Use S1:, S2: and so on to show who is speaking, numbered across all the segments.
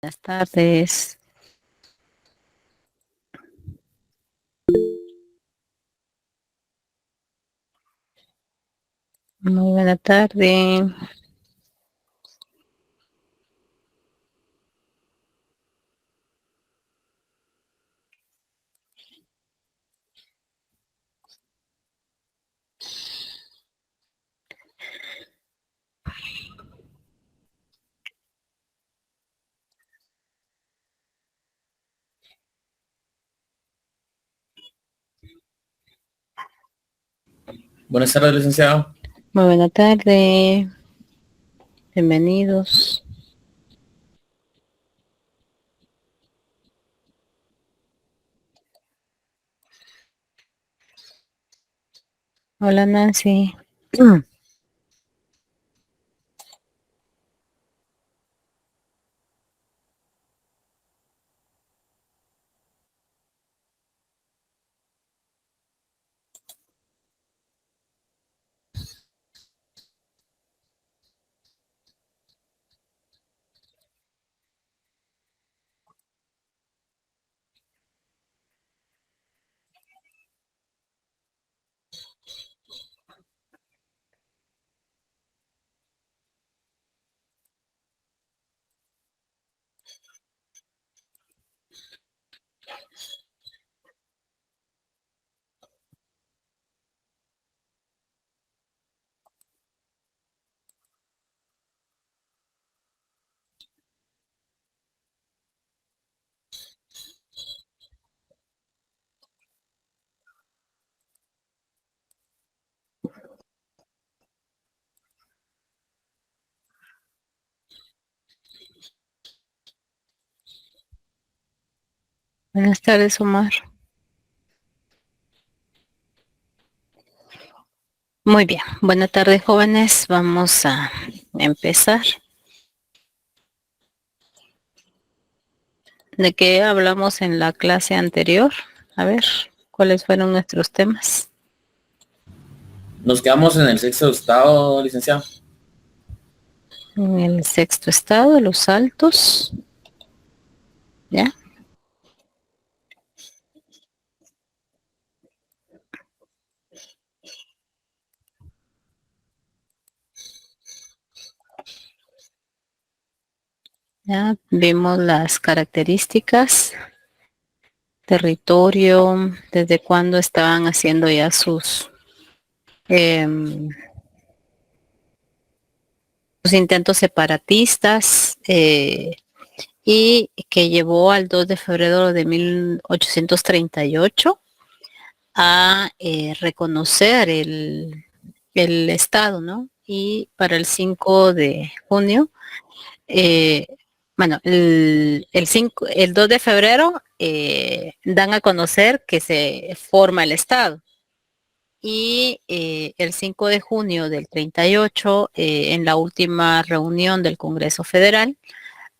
S1: Buenas tardes. Muy buena tarde.
S2: Buenas tardes, licenciado.
S1: Muy buena tarde. Bienvenidos. Hola, Nancy. Buenas tardes, Omar. Muy bien. Buenas tardes, jóvenes. Vamos a empezar. ¿De qué hablamos en la clase anterior? A ver, ¿cuáles fueron nuestros temas?
S2: Nos quedamos en el sexto estado, licenciado.
S1: En el sexto estado, los altos. ¿Ya? Ya vimos las características, territorio, desde cuándo estaban haciendo ya sus los intentos separatistas y que llevó al 2 de febrero de 1838 a reconocer el Estado, ¿no? Y para el 5 de junio, bueno, el 2 de febrero dan a conocer que se forma el Estado. Y el 5 de junio del 38, en la última reunión del Congreso Federal,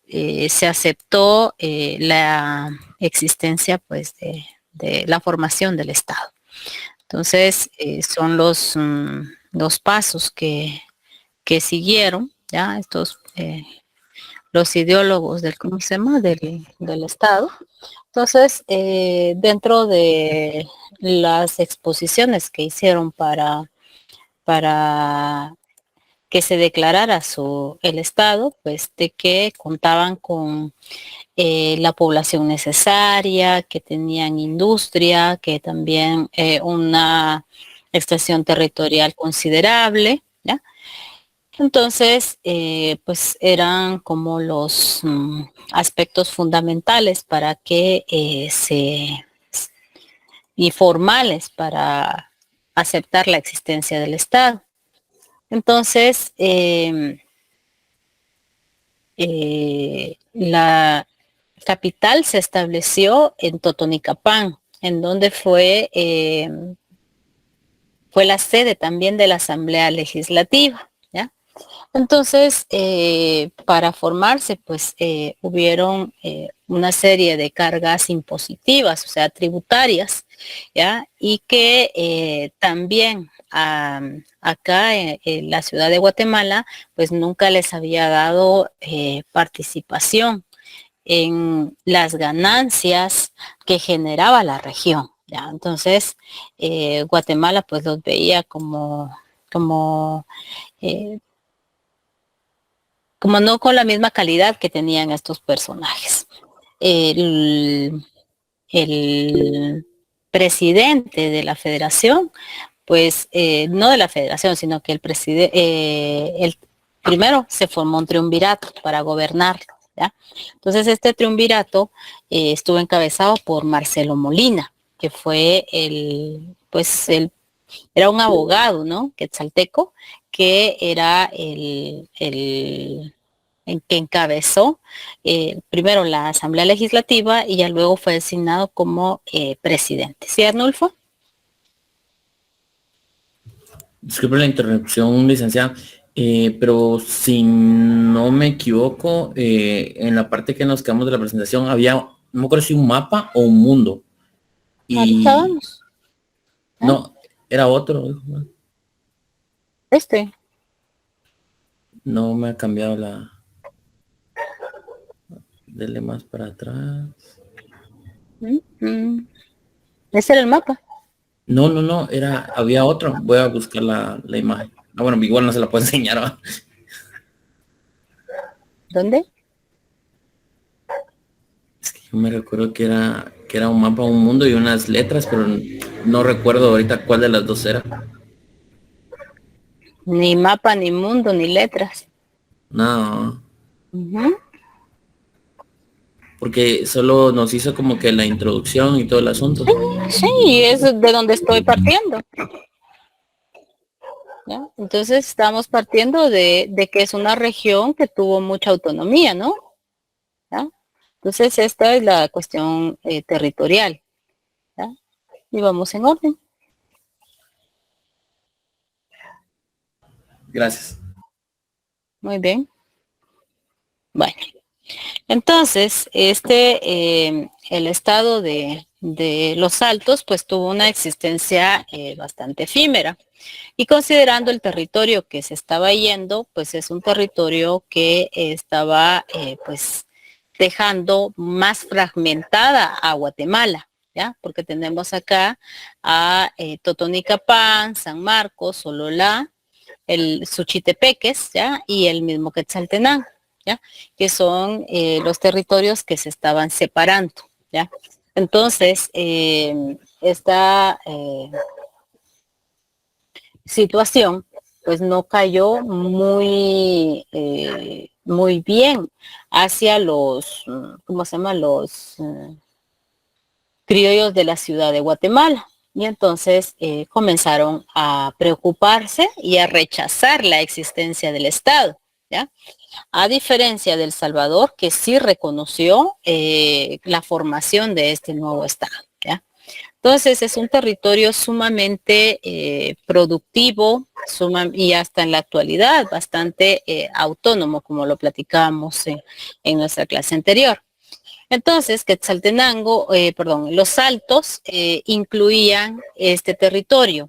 S1: se aceptó la existencia pues de la formación del Estado. Entonces, son los pasos que siguieron, ya estos, los ideólogos del, ¿cómo se llama? Del Estado. Entonces, dentro de las exposiciones que hicieron para que se declarara el Estado, pues de que contaban con la población necesaria, que tenían industria, que también una extensión territorial considerable, ¿ya? Entonces, pues eran como los aspectos fundamentales para que y formales para aceptar la existencia del Estado. Entonces, la capital se estableció en Totonicapán, en donde fue la sede también de la Asamblea Legislativa, ¿ya? Entonces, para formarse, pues hubieron una serie de cargas impositivas, o sea, tributarias, ¿ya? Y que también acá en la ciudad de Guatemala, pues nunca les había dado participación en las ganancias que generaba la región. ¿Ya? Entonces, Guatemala pues los veía como, eh, como no con la misma calidad que tenían estos personajes. El presidente de la federación, pues no de la federación, sino que el presidente, el primero se formó un triunvirato para gobernarlo, ¿ya? Entonces este triunvirato estuvo encabezado por Marcelo Molina, que fue era un abogado, ¿no? Quetzalteco, que era en que encabezó primero la Asamblea Legislativa y ya luego fue designado como presidente. ¿Sí, Arnulfo?
S2: Disculpe la interrupción, licenciada, pero si no me equivoco, en la parte que nos quedamos de la presentación había, no me acuerdo si un mapa o un mundo.
S1: Ahorita
S2: Y
S1: vamos.
S2: no, era otro.
S1: Este.
S2: No me ha cambiado la... Dele más para atrás.
S1: Ese era el mapa.
S2: No, había otro. Voy a buscar la imagen. Ah, bueno, igual no se la puedo enseñar, ¿va?
S1: ¿Dónde?
S2: Es que yo me recuerdo que era un mapa, un mundo y unas letras, pero no recuerdo ahorita cuál de las dos era.
S1: Ni mapa, ni mundo, ni letras.
S2: No,
S1: Uh-huh.
S2: porque solo nos hizo como que la introducción y todo el asunto.
S1: Sí, es de donde estoy partiendo. ¿Ya? Entonces estamos partiendo de que es una región que tuvo mucha autonomía, ¿no? ¿Ya? Entonces esta es la cuestión territorial. ¿Ya? Y vamos en orden.
S2: Gracias.
S1: Muy bien. Bueno, entonces el estado de Los Altos pues tuvo una existencia bastante efímera. Y considerando el territorio que se estaba yendo, pues es un territorio que estaba pues dejando más fragmentada a Guatemala, ¿ya? Porque tenemos acá a Totonicapán, San Marcos, Sololá, el Suchitepeques, ¿ya? Y el mismo Quetzaltenango, ¿ya? Que son los territorios que se estaban separando, ¿ya? Entonces, esta situación pues no cayó muy bien hacia los, ¿cómo se llama? Los criollos de la ciudad de Guatemala. Y entonces comenzaron a preocuparse y a rechazar la existencia del Estado, ¿ya? A diferencia de El Salvador, que sí reconoció la formación de este nuevo Estado, ¿ya? Entonces es un territorio sumamente productivo y hasta en la actualidad bastante autónomo, como lo platicábamos en nuestra clase anterior. Entonces, los Altos incluían este territorio.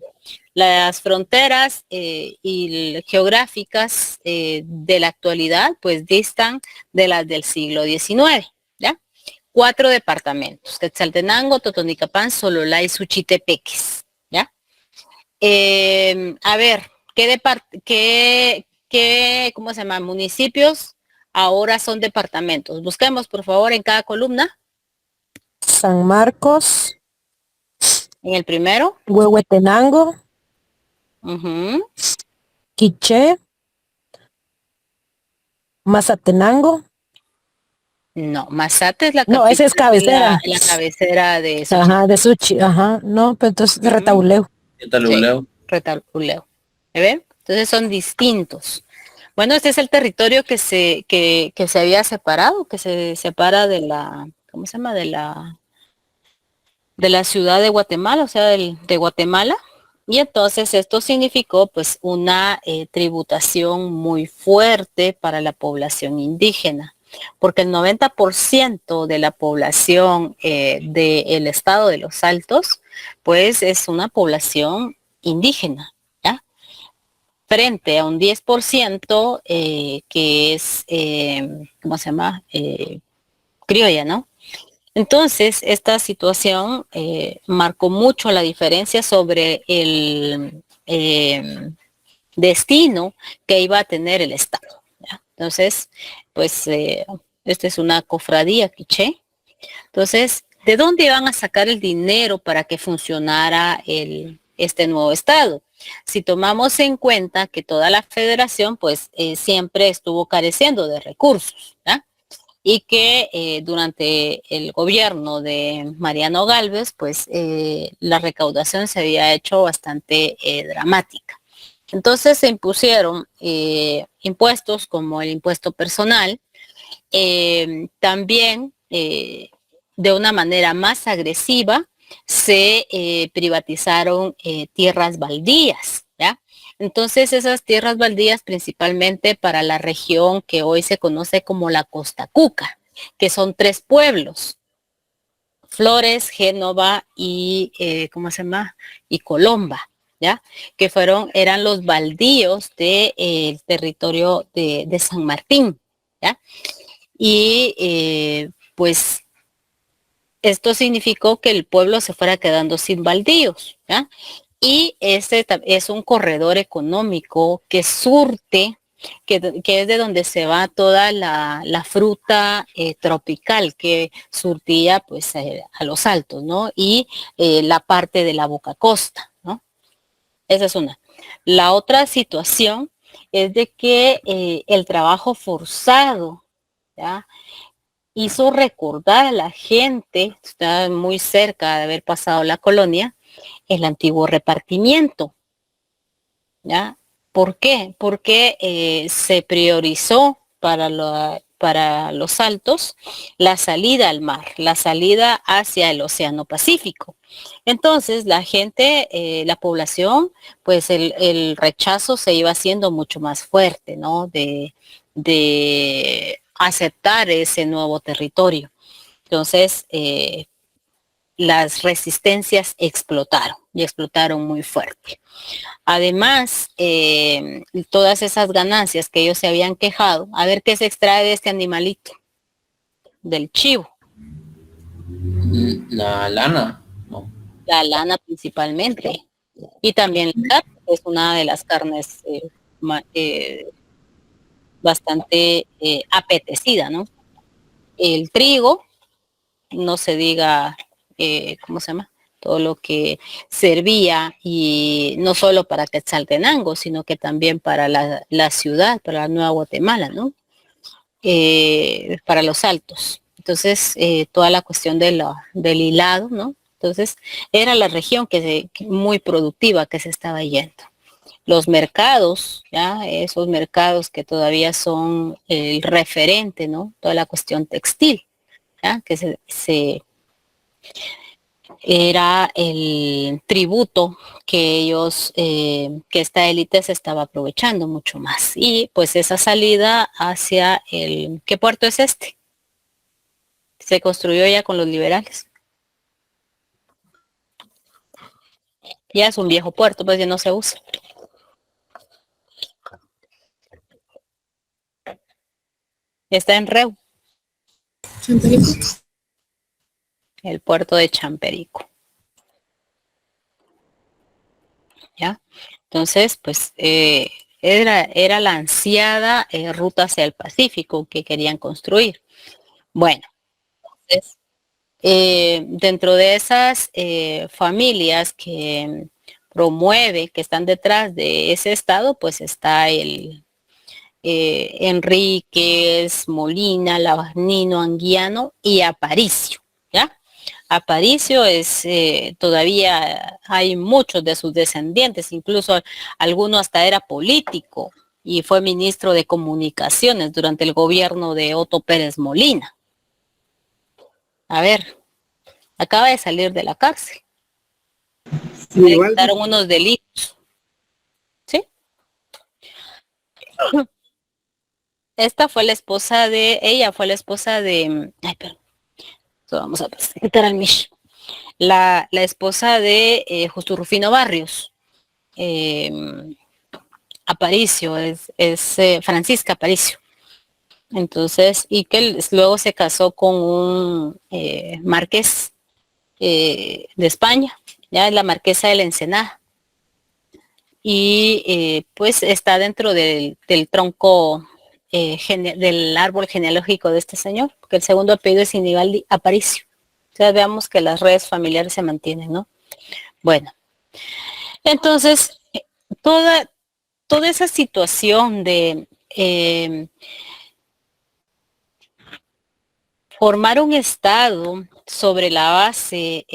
S1: Las fronteras geográficas de la actualidad pues distan de las del siglo XIX, ¿ya? 4 departamentos: Quetzaltenango, Totonicapán, Sololá y Suchitepeques, ¿ya? A ver, ¿cómo se llama? Municipios ahora son departamentos. Busquemos, por favor, en cada columna.
S3: San Marcos,
S1: En el primero.
S3: Huehuetenango,
S1: Uh-huh.
S3: Quiché, Mazatenango.
S1: No, Mazate es la
S3: No, esa es
S1: capital,
S3: cabecera.
S1: la cabecera de Suchitepeques.
S3: Ajá, de Suchi, ajá. No, pero entonces de Retauleu.
S2: ¿Qué tal,
S1: Sí,
S2: Leo?
S1: Retalpuleo. ¿Me ven? Entonces son distintos. Bueno, este es el territorio que se había separado, que se separa de la, ¿cómo se llama? De la ciudad de Guatemala, o sea, de Guatemala. Y entonces esto significó pues una tributación muy fuerte para la población indígena, porque el 90% de la población del estado de Los Altos pues es una población indígena, ¿ya? Frente a un 10% que es, ¿cómo se llama? criolla, ¿no? Entonces, esta situación marcó mucho la diferencia sobre el destino que iba a tener el Estado, ¿ya? Entonces, pues, esta es una cofradía quiché. Entonces, ¿de dónde iban a sacar el dinero para que funcionara este nuevo Estado? Si tomamos en cuenta que toda la federación, pues, siempre estuvo careciendo de recursos, ¿ya? Y que durante el gobierno de Mariano Gálvez, pues la recaudación se había hecho bastante dramática. Entonces se impusieron impuestos como el impuesto personal, también de una manera más agresiva se privatizaron tierras baldías, ¿ya? Entonces esas tierras baldías principalmente para la región que hoy se conoce como la Costa Cuca, que son 3 pueblos, Flores, Génova y, ¿cómo se llama? Y Colomba, ¿ya? Que eran los baldíos del territorio de San Martín, ¿ya? Y pues esto significó que el pueblo se fuera quedando sin baldíos, ¿ya? Y ese es un corredor económico que surte, que es de donde se va toda la fruta tropical que surtía pues a los altos, ¿no? Y la parte de la Boca Costa, ¿no? Esa es una. La otra situación es de que el trabajo forzado, ¿ya? Hizo recordar a la gente, está muy cerca de haber pasado la colonia, el antiguo repartimiento, ¿ya? ¿Por qué? Porque se priorizó para los altos la salida al mar, la salida hacia el Océano Pacífico. Entonces, la gente, la población, pues el rechazo se iba haciendo mucho más fuerte, ¿no? De aceptar ese nuevo territorio. Entonces, las resistencias explotaron y explotaron muy fuerte. Además, todas esas ganancias que ellos se habían quejado, a ver qué se extrae de este animalito, del chivo.
S2: La lana, no.
S1: La lana principalmente. Y también la carne, es una de las carnes bastante apetecida, ¿no? El trigo, no se diga, ¿cómo se llama? Todo lo que servía, y no solo para Quetzaltenango, sino que también para la ciudad, para la Nueva Guatemala, ¿no? Para los altos. Entonces, toda la cuestión del hilado, ¿no? Entonces, era la región que muy productiva que se estaba yendo. Los mercados, ¿ya? Esos mercados que todavía son el referente, ¿no? Toda la cuestión textil, ¿ya? Que era el tributo que ellos, que esta élite se estaba aprovechando mucho más. Y pues esa salida hacia ¿qué puerto es este? Se construyó ya con los liberales. Ya es un viejo puerto, pues ya no se usa. Está en Reu.
S4: Champerico.
S1: El puerto de Champerico. ¿Ya? Entonces, pues era la ansiada ruta hacia el Pacífico que querían construir. Bueno, entonces, dentro de esas familias que promueve, que están detrás de ese estado, pues está el Enríquez, Molina, Lavanino, Anguiano y Aparicio, ¿ya? Aparicio es, todavía hay muchos de sus descendientes, incluso alguno hasta era político y fue ministro de Comunicaciones durante el gobierno de Otto Pérez Molina. A ver, acaba de salir de la cárcel. Le quitaron unos delitos. ¿Sí? Ella fue la esposa de, ay, perdón, vamos a quitar al Mish. La esposa de Justo Rufino Barrios, Aparicio, es Francisca Aparicio. Entonces, y que luego se casó con un marqués de España, ya es la marquesa de la Ensenada. Y pues está dentro del tronco del árbol genealógico de este señor, porque el segundo apellido es Sinibaldi Aparicio. O sea, veamos que las redes familiares se mantienen, ¿no? Bueno, entonces, toda esa situación de formar un Estado sobre la base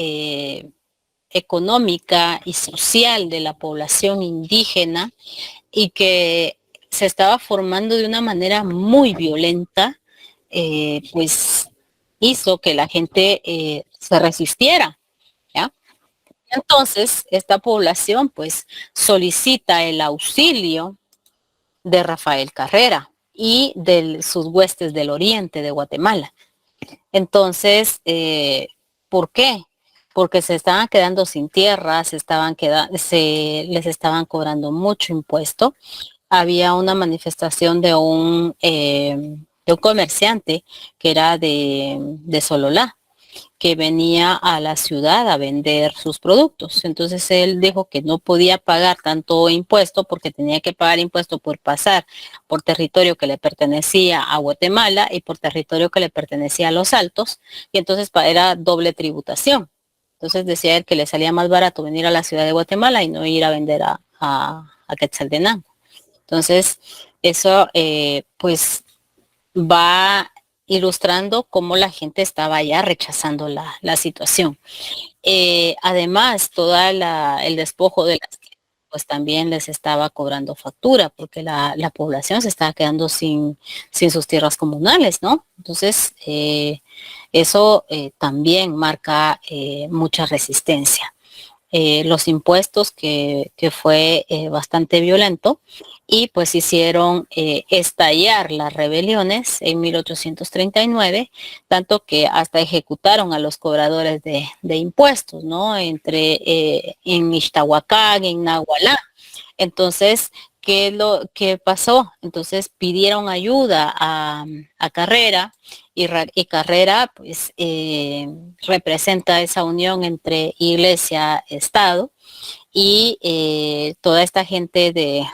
S1: económica y social de la población indígena y que se estaba formando de una manera muy violenta, pues hizo que la gente se resistiera, ¿ya? Entonces, esta población pues solicita el auxilio de Rafael Carrera y de sus huestes del oriente de Guatemala. Entonces, ¿por qué? Porque se estaban quedando sin tierra, les estaban cobrando mucho impuesto. Había una manifestación de un comerciante que era de Sololá, que venía a la ciudad a vender sus productos. Entonces él dijo que no podía pagar tanto impuesto porque tenía que pagar impuesto por pasar por territorio que le pertenecía a Guatemala y por territorio que le pertenecía a Los Altos, y entonces era doble tributación. Entonces decía él que le salía más barato venir a la ciudad de Guatemala y no ir a vender a Quetzaltenango. Entonces, eso pues va ilustrando cómo la gente estaba ya rechazando la situación. Además, el despojo de las tierras, pues también les estaba cobrando factura, porque la población se estaba quedando sin sus tierras comunales, ¿no? Entonces, eso también marca mucha resistencia. Los impuestos que fue bastante violento, y pues hicieron estallar las rebeliones en 1839, tanto que hasta ejecutaron a los cobradores de impuestos, ¿no? En Ixtahuacán, en Nahualá. Entonces, ¿qué es lo que pasó? Entonces pidieron ayuda a Carrera, y Carrera pues representa esa unión entre iglesia, Estado, y toda esta gente de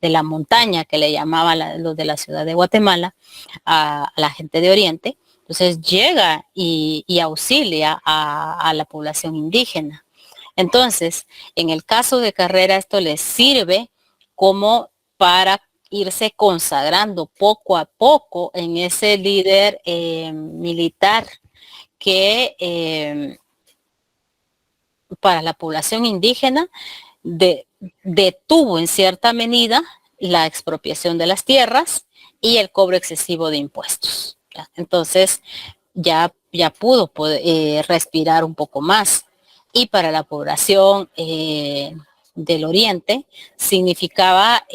S1: la montaña, que le llamaba los de la ciudad de Guatemala, a la gente de Oriente. Entonces llega y auxilia a la población indígena. Entonces, en el caso de Carrera, esto les sirve como para irse consagrando poco a poco en ese líder militar que para la población indígena detuvo en cierta medida la expropiación de las tierras y el cobro excesivo de impuestos, ¿ya? Entonces ya pudo respirar un poco más. Y para la población del oriente significaba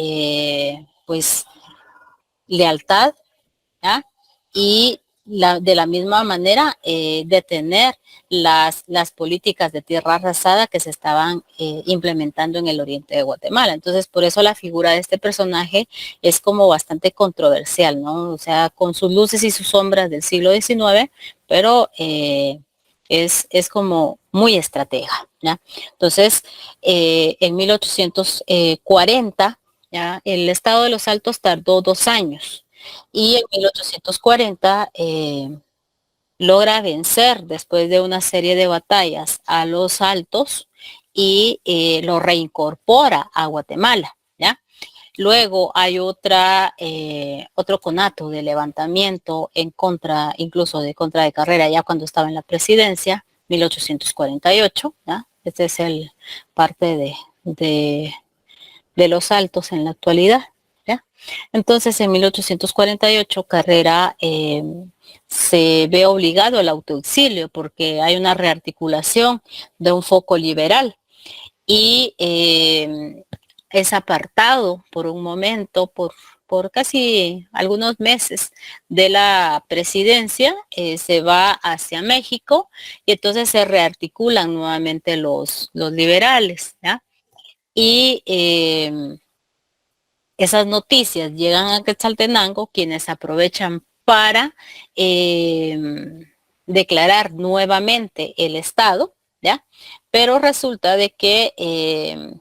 S1: pues lealtad, ¿ya? Y de la misma manera detener las políticas de tierra arrasada que se estaban implementando en el oriente de Guatemala. Entonces, por eso la figura de este personaje es como bastante controversial, ¿no? O sea, con sus luces y sus sombras del siglo XIX, pero es como muy estratega, ¿ya? Entonces, en 1840, ¿ya? El estado de Los Altos tardó 2 años, y en 1840 logra vencer, después de una serie de batallas, a Los Altos, y lo reincorpora a Guatemala, ¿ya? Luego hay otro conato de levantamiento en contra, incluso de contra de Carrera, ya cuando estaba en la presidencia, 1848, ¿ya? Este es el parte de Los Altos en la actualidad, ¿ya? Entonces, en 1848, Carrera se ve obligado al autoexilio porque hay una rearticulación de un foco liberal, y es apartado por un momento, por casi algunos meses de la presidencia, se va hacia México, y entonces se rearticulan nuevamente los liberales, ¿ya? Y esas noticias llegan a Quetzaltenango, quienes aprovechan para declarar nuevamente el estado, ¿ya? Pero resulta de que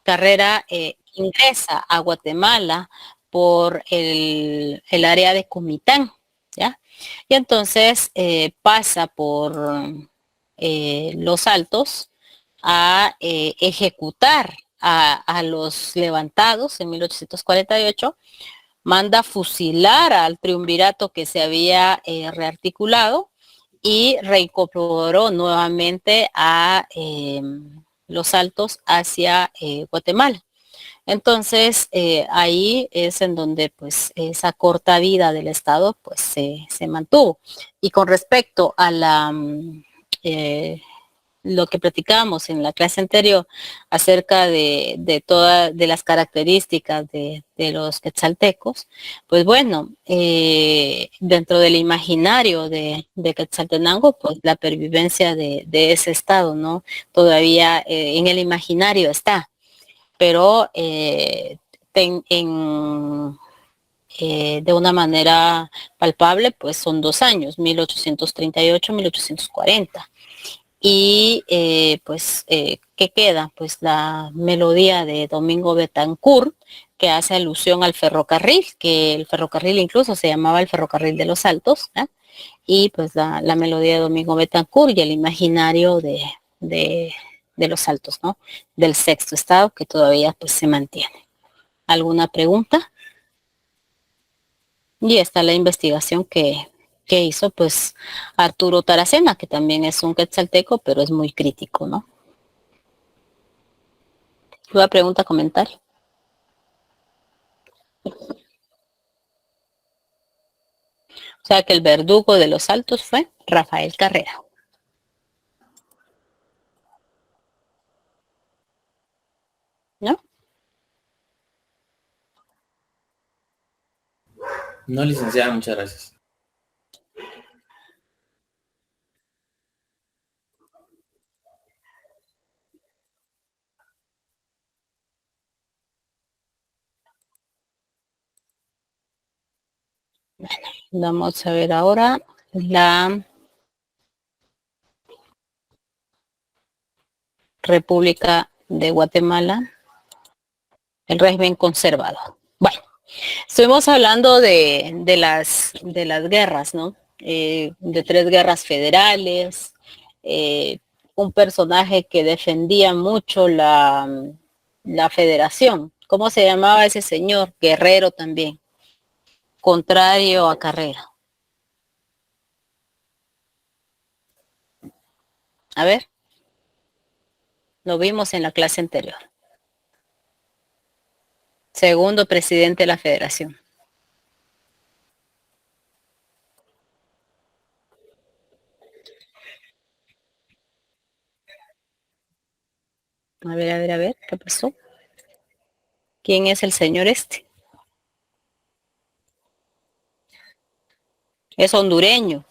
S1: Carrera ingresa a Guatemala por el área de Comitán, ¿ya? Y entonces pasa por Los Altos a ejecutar a los levantados en 1848, manda fusilar al triunvirato que se había rearticulado y reincorporó nuevamente a Los Altos hacia Guatemala. Entonces, ahí es en donde pues esa corta vida del Estado pues se mantuvo. Y con respecto a lo que platicábamos en la clase anterior acerca de todas de las características de los quetzaltecos, pues bueno, dentro del imaginario de Quetzaltenango, pues la pervivencia de ese estado, ¿no? Todavía en el imaginario está, pero de una manera palpable, pues son 2 años, 1838, 1840. Y pues, ¿qué queda? Pues la melodía de Domingo Betancourt, que hace alusión al ferrocarril, que el ferrocarril incluso se llamaba el Ferrocarril de los Altos, ¿eh? Y pues la melodía de Domingo Betancourt y el imaginario de los Altos, ¿no? Del sexto estado, que todavía pues se mantiene. ¿Alguna pregunta? Y está la investigación que hizo pues Arturo Taracena, que también es un quetzalteco, pero es muy crítico, ¿no? ¿Una pregunta, comentario? O sea que el verdugo de los Altos fue Rafael Carrera. ¿No?
S2: No, licenciada, muchas gracias.
S1: Vamos a ver ahora la República de Guatemala, el régimen conservador. Bueno, estuvimos hablando de las guerras, ¿no? De 3 guerras federales, un personaje que defendía mucho la federación. ¿Cómo se llamaba ese señor? Guerrero también, contrario a Carrera. A ver, lo vimos en la clase anterior. Segundo presidente de la federación. A ver, ¿qué pasó? ¿Quién es el señor este? Es hondureño.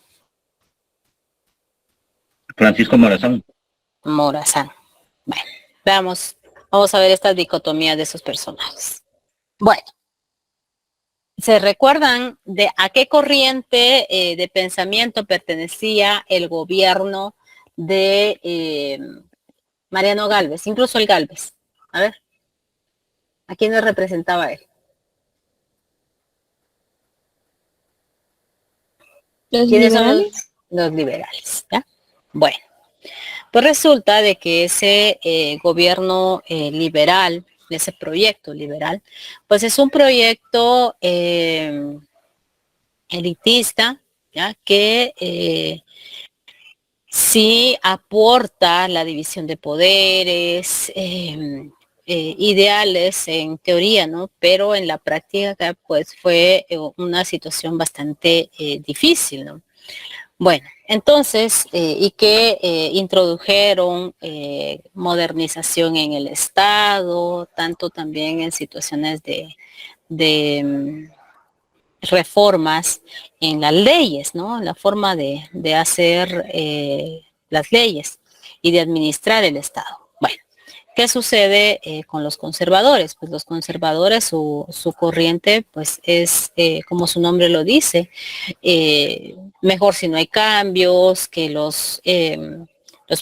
S5: Francisco Morazán.
S1: Morazán. Bueno, vamos a ver estas dicotomías de esos personajes. Bueno, ¿se recuerdan de a qué corriente de pensamiento pertenecía el gobierno de Mariano Gálvez? Incluso el Gálvez. A ver, ¿a quién le representaba él?
S4: ¿Los
S1: ¿Quiénes son
S4: liberales?
S1: los liberales? ¿Ya? Bueno, pues resulta de que ese gobierno liberal, ese proyecto liberal, pues es un proyecto elitista, ¿ya? Que sí aporta la división de poderes, ideales en teoría, ¿no? Pero en la práctica, pues fue una situación bastante difícil, ¿no? Bueno, entonces, y que introdujeron modernización en el Estado, tanto también en situaciones de reformas en las leyes, ¿no? La forma de hacer las leyes y de administrar el Estado. Bueno, ¿Qué sucede con los conservadores? Pues los conservadores, su corriente, pues es, como su nombre lo dice, mejor si no hay cambios, que los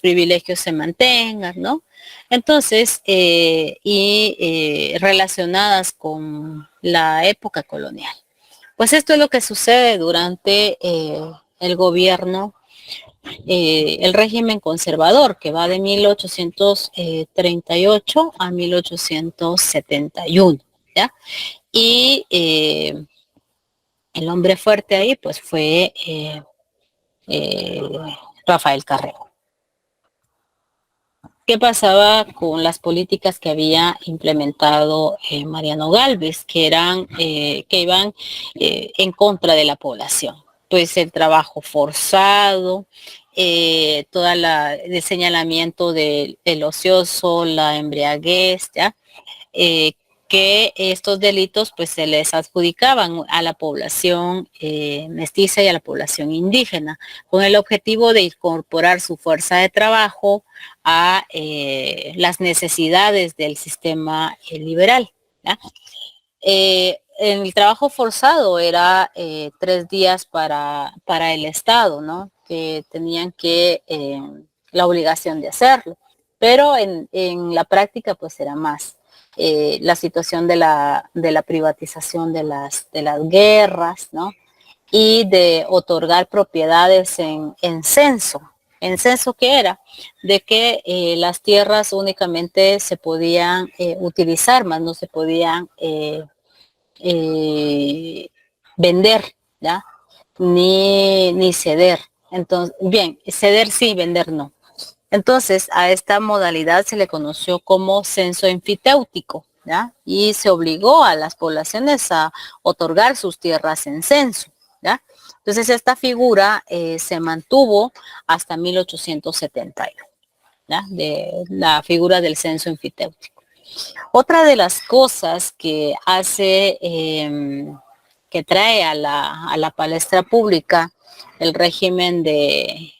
S1: privilegios se mantengan, ¿no? Entonces, relacionadas con la época colonial. Pues esto es lo que sucede durante el gobierno, el régimen conservador, que va de 1838 a 1871, ¿ya? Y el hombre fuerte ahí, pues fue eh, Rafael Carrera. ¿Qué pasaba con las políticas que había implementado Mariano Gálvez, que iban en contra de la población? Pues el trabajo forzado, el señalamiento del ocioso, la embriaguez, ¿ya? Que estos delitos pues se les adjudicaban a la población mestiza y a la población indígena, con el objetivo de incorporar su fuerza de trabajo a las necesidades del sistema liberal, ¿ya? El trabajo forzado era 3 días para el Estado, ¿no? Que tenían la obligación de hacerlo, pero en la práctica pues era más. La situación de la privatización de las guerras, ¿no? Y de otorgar propiedades en censo. ¿En censo qué era? De que las tierras únicamente se podían utilizar, más no se podían vender, ¿ya? Ni ceder. Entonces, bien, ceder sí, vender no. Entonces, a esta modalidad se le conoció como censo enfitéutico, ¿ya? Y se obligó a las poblaciones a otorgar sus tierras en censo, ¿ya? Entonces, esta figura se mantuvo hasta 1871, ¿ya? De la figura del censo enfitéutico. Otra de las cosas que hace, que trae a la palestra pública el régimen de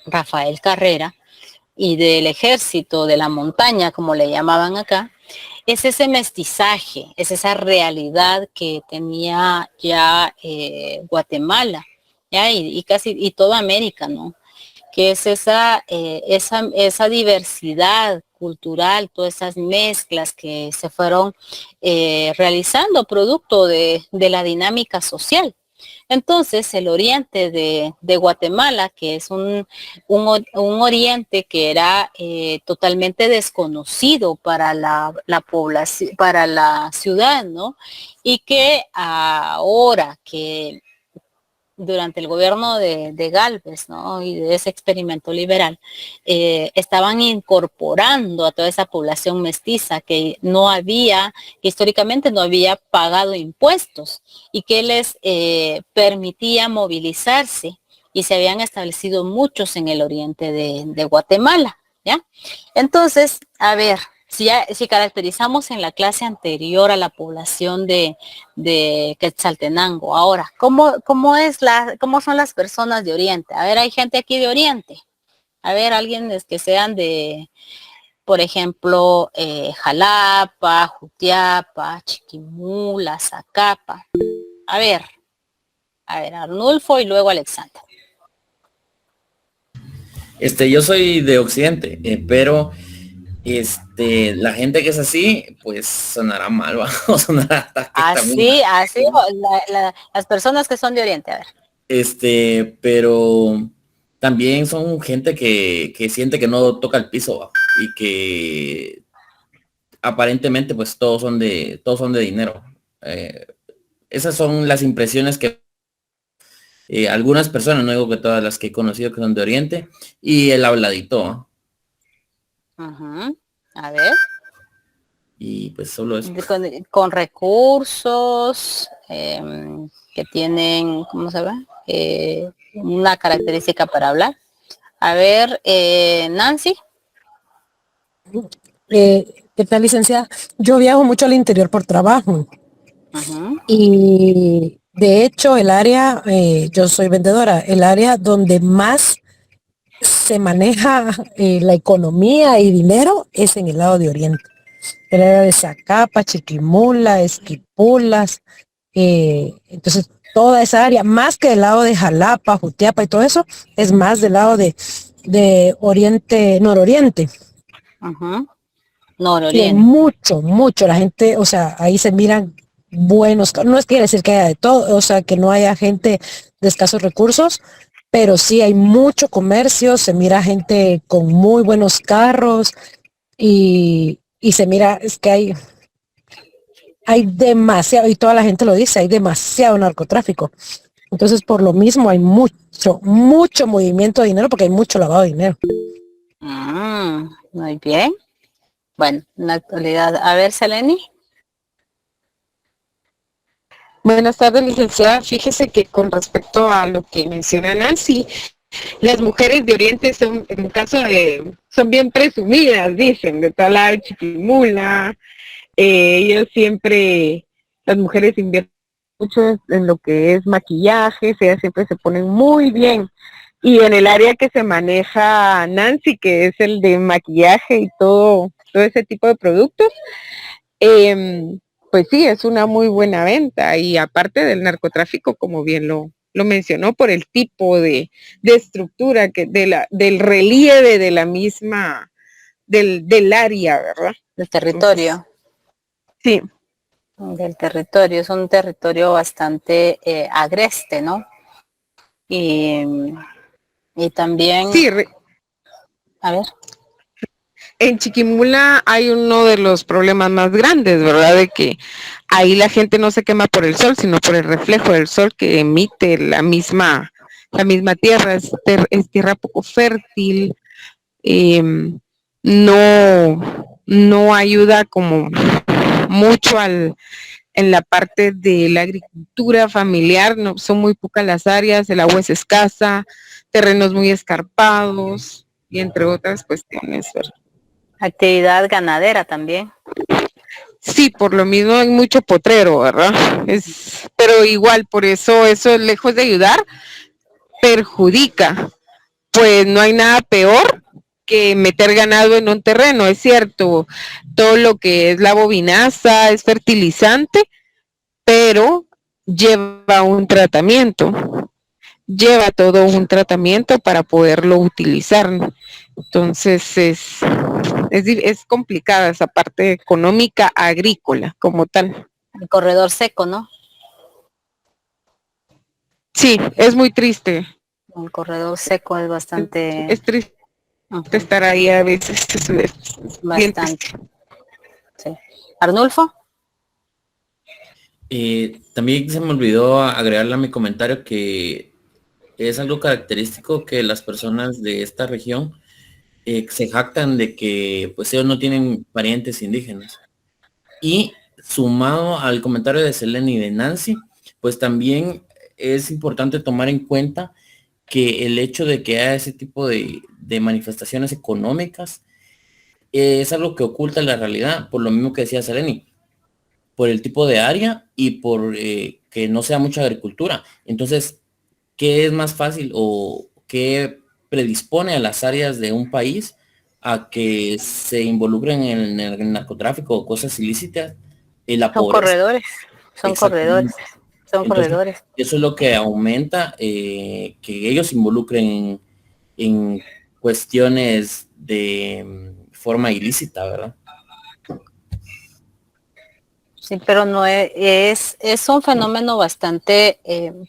S1: Rafael Carrera y del ejército de la montaña, como le llamaban acá, es ese mestizaje, es esa realidad que tenía ya Guatemala, ¿ya? Y casi y toda América, ¿no? Que es esa diversidad cultural, todas esas mezclas que se fueron realizando producto de la dinámica social. Entonces, el oriente de Guatemala, que es un oriente que era totalmente desconocido para la población, para la ciudad, ¿no? Y que ahora que durante el gobierno de Gálvez, ¿no? Y de ese experimento liberal, estaban incorporando a toda esa población mestiza que históricamente no había pagado impuestos y que les permitía movilizarse, y se habían establecido muchos en el oriente de Guatemala, ¿ya? Entonces, a ver, si caracterizamos en la clase anterior a la población de Quetzaltenango, ahora, ¿cómo son las personas de Oriente? A ver, hay gente aquí de Oriente. A ver, alguien que sean de, por ejemplo, Jalapa, Jutiapa, Chiquimula, Zacapa. A ver, Arnulfo y luego Alexander.
S2: Yo soy de Occidente, pero la gente que es así, pues sonará mal, ¿va? O sonará hasta que
S1: así, las personas que son de Oriente, a ver.
S2: Pero también son gente que siente que no toca el piso, ¿va? Y que aparentemente pues todos son de dinero. Esas son las impresiones que algunas personas, no digo que todas las que he conocido que son de Oriente, y el habladito, ¿no?
S1: A ver.
S2: Y pues solo eso.
S1: Con recursos que tienen, ¿cómo se llama? Una característica para hablar. A ver, Nancy.
S3: ¿Qué tal, licenciada? Yo viajo mucho al interior por trabajo. Y de hecho el área, yo soy vendedora, el área donde más se maneja la economía y dinero es en el lado de Oriente. El área de Zacapa, Chiquimula, Esquipulas, entonces toda esa área, más que del lado de Jalapa, Jutiapa y todo eso, es más del lado de Oriente, Nororiente.
S1: Ajá.
S3: Y hay
S1: Nororiente.
S3: mucho, la gente, o sea, ahí se miran buenos, no es quiere decir que haya de todo, o sea, que no haya gente de escasos recursos, pero sí hay mucho comercio, se mira gente con muy buenos carros y se mira, es que hay demasiado, y toda la gente lo dice, hay demasiado narcotráfico. Entonces, por lo mismo hay mucho movimiento de dinero porque hay mucho lavado de dinero.
S1: Muy bien. Bueno, en la actualidad. A ver, Seleni.
S4: Buenas tardes, licenciada. Fíjese que con respecto a lo que menciona Nancy, las mujeres de Oriente son, en el caso de, son bien presumidas, dicen, de Talay, Chiquimula. Ellos siempre, las mujeres invierten mucho en lo que es maquillaje, ellas siempre se ponen muy bien. Y en el área que se maneja Nancy, que es el de maquillaje y todo ese tipo de productos, pues sí, es una muy buena venta. Y aparte del narcotráfico, como bien lo mencionó, por el tipo de estructura del relieve de la misma, del área, ¿verdad?
S1: Del territorio.
S4: Sí.
S1: Del territorio. Es un territorio bastante agreste, ¿no? Y también,
S4: Sí,
S1: a ver.
S4: en Chiquimula hay uno de los problemas más grandes, ¿verdad? De que ahí la gente no se quema por el sol, sino por el reflejo del sol que emite la misma tierra. Es tierra poco fértil, no ayuda como mucho en la parte de la agricultura familiar, no, son muy pocas las áreas, el agua es escasa, terrenos muy escarpados y entre otras cuestiones, ¿verdad?
S1: Actividad ganadera también.
S4: Sí, por lo mismo hay mucho potrero, ¿verdad? Pero igual, por eso lejos de ayudar, perjudica. Pues no hay nada peor que meter ganado en un terreno, es cierto. Todo lo que es la bovinaza es fertilizante, pero lleva un tratamiento. Lleva todo un tratamiento para poderlo utilizar. Entonces es complicada esa parte económica agrícola como tal.
S1: El corredor seco, ¿no?
S4: Sí, es muy triste.
S1: El corredor seco es bastante...
S4: Es triste estar ahí a veces.
S1: Bastante. Sí. Arnulfo.
S2: También se me olvidó agregarle a mi comentario que es algo característico que las personas de esta región se jactan de que pues ellos no tienen parientes indígenas. Y sumado al comentario de Selene y de Nancy, pues también es importante tomar en cuenta que el hecho de que haya ese tipo de manifestaciones económicas es algo que oculta la realidad, por lo mismo que decía Selene, por el tipo de área y por que no sea mucha agricultura. Entonces, ¿qué es más fácil o qué predispone a las áreas de un país a que se involucren en el narcotráfico o cosas ilícitas? La
S1: Son
S2: pobreza.
S1: corredores. Son corredores.
S2: Exactamente.
S1: Son
S2: Entonces,
S1: corredores.
S2: eso es lo que aumenta que ellos se involucren en cuestiones de forma ilícita, ¿verdad?
S1: Sí, pero no es un fenómeno bastante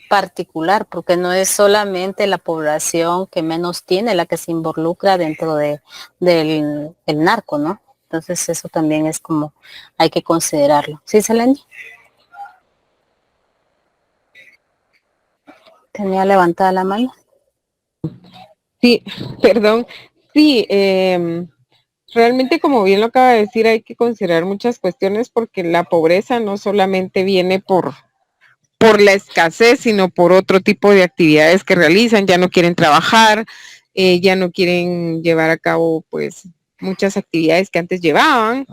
S1: particular, porque no es solamente la población que menos tiene la que se involucra dentro del el narco, ¿no? Entonces eso también es como, hay que considerarlo. ¿Sí, Selene? Tenía levantada la mano.
S4: Sí, perdón. Sí, realmente como bien lo acaba de decir, hay que considerar muchas cuestiones porque la pobreza no solamente viene por la escasez, sino por otro tipo de actividades que realizan, ya no quieren trabajar, ya no quieren llevar a cabo pues muchas actividades que antes llevaban,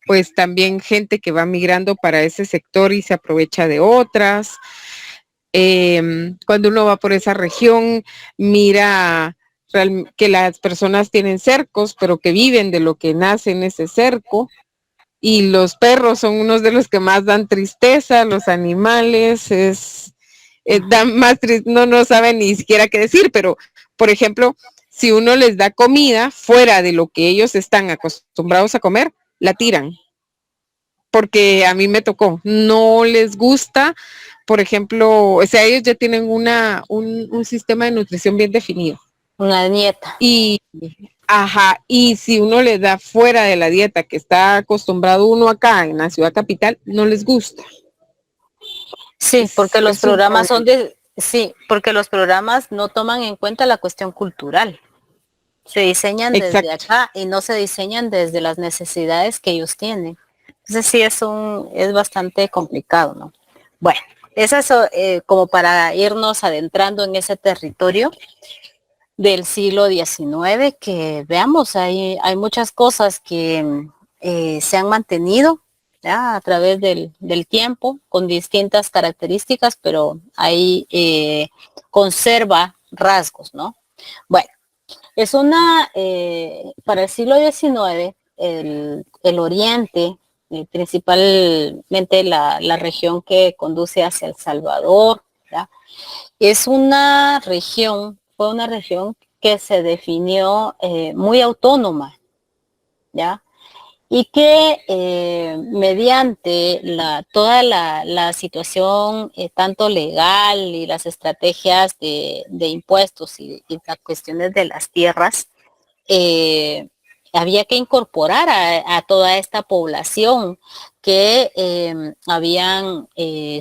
S4: pues también gente que va migrando para ese sector y se aprovecha de otras. Cuando uno va por esa región, mira que las personas tienen cercos, pero que viven de lo que nace en ese cerco. Y los perros son unos de los que más dan tristeza, los animales dan más no saben ni siquiera qué decir, pero por ejemplo, si uno les da comida fuera de lo que ellos están acostumbrados a comer, la tiran. Porque a mí me tocó, no les gusta, por ejemplo, o sea, ellos ya tienen un sistema de nutrición bien definido.
S1: Una dieta.
S4: Y si uno les da fuera de la dieta que está acostumbrado uno acá en la ciudad capital, no les gusta.
S1: Sí, porque los programas porque los programas no toman en cuenta la cuestión cultural. Se diseñan desde acá y no se diseñan desde las necesidades que ellos tienen. Entonces sí es bastante complicado, ¿no? Bueno, es eso como para irnos adentrando en ese territorio del siglo XIX, que veamos, hay muchas cosas que se han mantenido ¿ya? A través del tiempo con distintas características, pero ahí conserva rasgos, ¿no? Bueno, es para el siglo XIX, el oriente, principalmente la región que conduce hacia El Salvador, ¿ya? Fue una región que se definió muy autónoma, ¿ya? Y que mediante toda la situación tanto legal y las estrategias de impuestos y las cuestiones de las tierras, había que incorporar a toda esta población que habían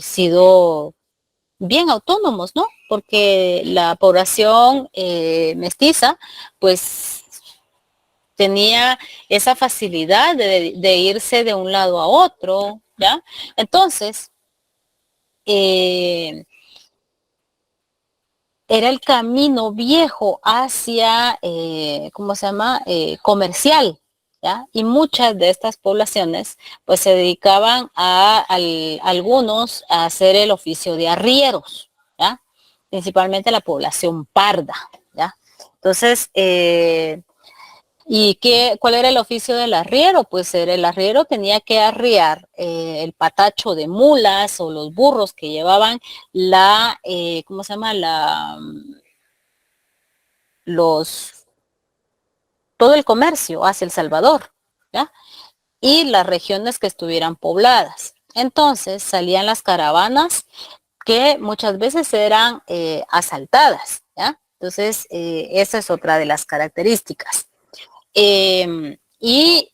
S1: sido bien autónomos, ¿no? Porque la población mestiza, pues tenía esa facilidad de irse de un lado a otro, ¿ya? Entonces, era el camino viejo hacia, ¿cómo se llama? Comercial, ¿ya? Y muchas de estas poblaciones, pues se dedicaban algunos a hacer el oficio de arrieros, ¿ya? Principalmente la población parda, ¿ya? Entonces, ¿cuál era el oficio del arriero? Pues el arriero tenía que arriar el patacho de mulas o los burros que llevaban ¿cómo se llama? Todo el comercio hacia El Salvador, ¿ya? Y las regiones que estuvieran pobladas. Entonces salían las caravanas que muchas veces eran asaltadas, ¿ya? Entonces, esa es otra de las características. Y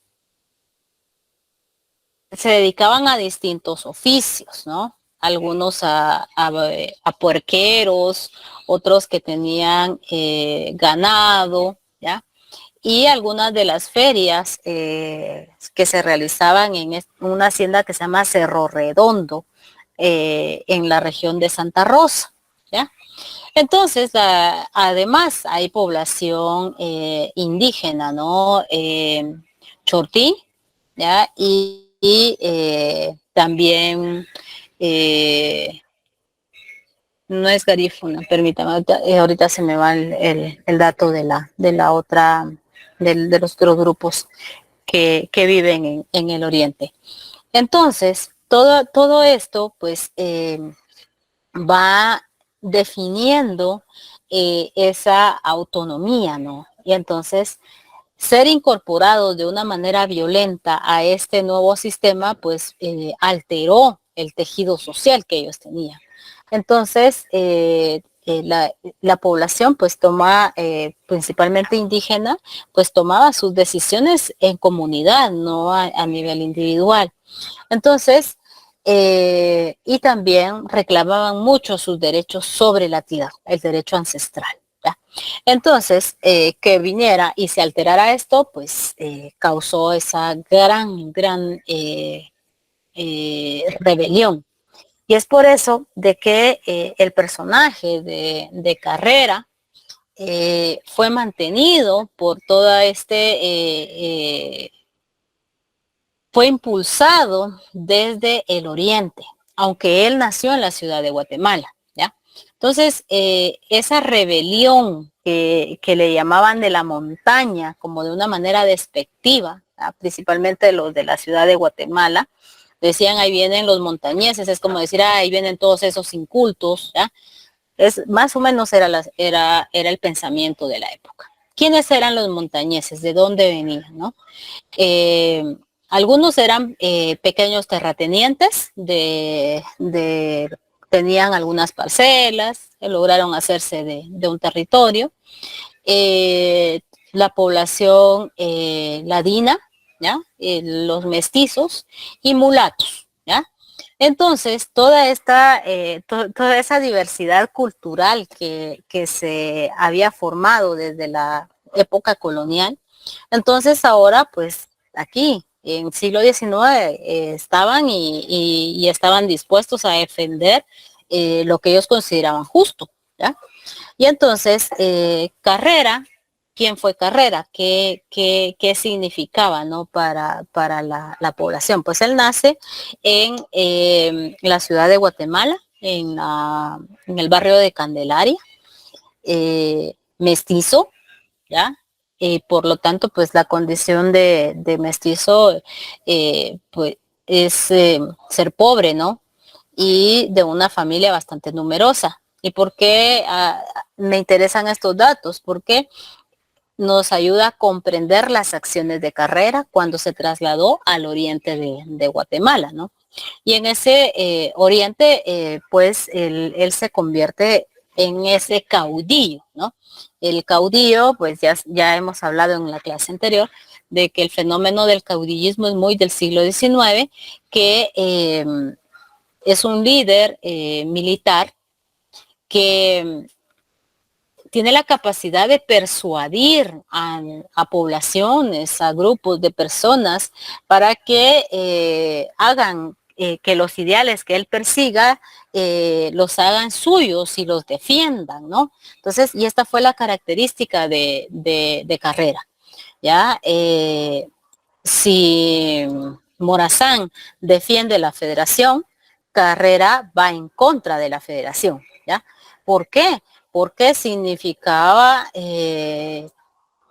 S1: se dedicaban a distintos oficios, ¿no? Algunos a puerqueros, otros que tenían ganado, ¿ya? Y algunas de las ferias que se realizaban en una hacienda que se llama Cerro Redondo, en la región de Santa Rosa, ¿ya? Entonces, además hay población indígena, ¿no? Chortí, ¿ya? Y también, no es garífuna, permítame, ahorita se me va el dato de la otra, de los otros grupos que viven en el oriente. Entonces, todo esto, pues, va definiendo esa autonomía, ¿no? Y entonces ser incorporado de una manera violenta a este nuevo sistema, pues alteró el tejido social que ellos tenían. Entonces, la población, pues principalmente indígena, pues tomaba sus decisiones en comunidad, no a nivel individual. Entonces, y también reclamaban mucho sus derechos sobre la tierra, el derecho ancestral. ¿Ya? Entonces, que viniera y se alterara esto, pues causó esa gran rebelión. Y es por eso de que el personaje de Carrera fue mantenido por toda fue impulsado desde el oriente, aunque él nació en la ciudad de Guatemala, ¿ya? Entonces, esa rebelión que le llamaban de la montaña, como de una manera despectiva, ¿verdad? Principalmente los de la ciudad de Guatemala, decían ahí vienen los montañeses, es como decir, ahí vienen todos esos incultos, ¿ya? Es, más o menos era el pensamiento de la época. ¿Quiénes eran los montañeses? ¿De dónde venían? ¿No? Algunos eran pequeños terratenientes, tenían algunas parcelas, lograron hacerse de un territorio. La población ladina, ¿ya? Los mestizos y mulatos, ¿ya? Entonces, toda esa diversidad cultural que se había formado desde la época colonial, entonces ahora, pues, aquí, en siglo XIX, estaban y estaban dispuestos a defender lo que ellos consideraban justo, ¿ya? Y entonces, Carrera, ¿quién fue Carrera? ¿Qué significaba, ¿no? para la población? Pues él nace en la ciudad de Guatemala, en el barrio de Candelaria, mestizo, ¿ya? Por lo tanto, pues la condición de mestizo, pues es ser pobre, ¿no? Y de una familia bastante numerosa. ¿Y por qué me interesan estos datos? Porque nos ayuda a comprender las acciones de Carrera cuando se trasladó al oriente de Guatemala, ¿no? Y en ese oriente, pues él se convierte en ese caudillo, ¿no? El caudillo, pues ya hemos hablado en la clase anterior, de que el fenómeno del caudillismo es muy del siglo XIX, que es un líder militar que tiene la capacidad de persuadir a poblaciones, a grupos de personas, para que hagan que los ideales que él persiga los hagan suyos y los defiendan, ¿no? Entonces, y esta fue la característica de Carrera, ¿ya? Si Morazán defiende la federación, Carrera va en contra de la federación, ¿ya? ¿Por qué? Porque significaba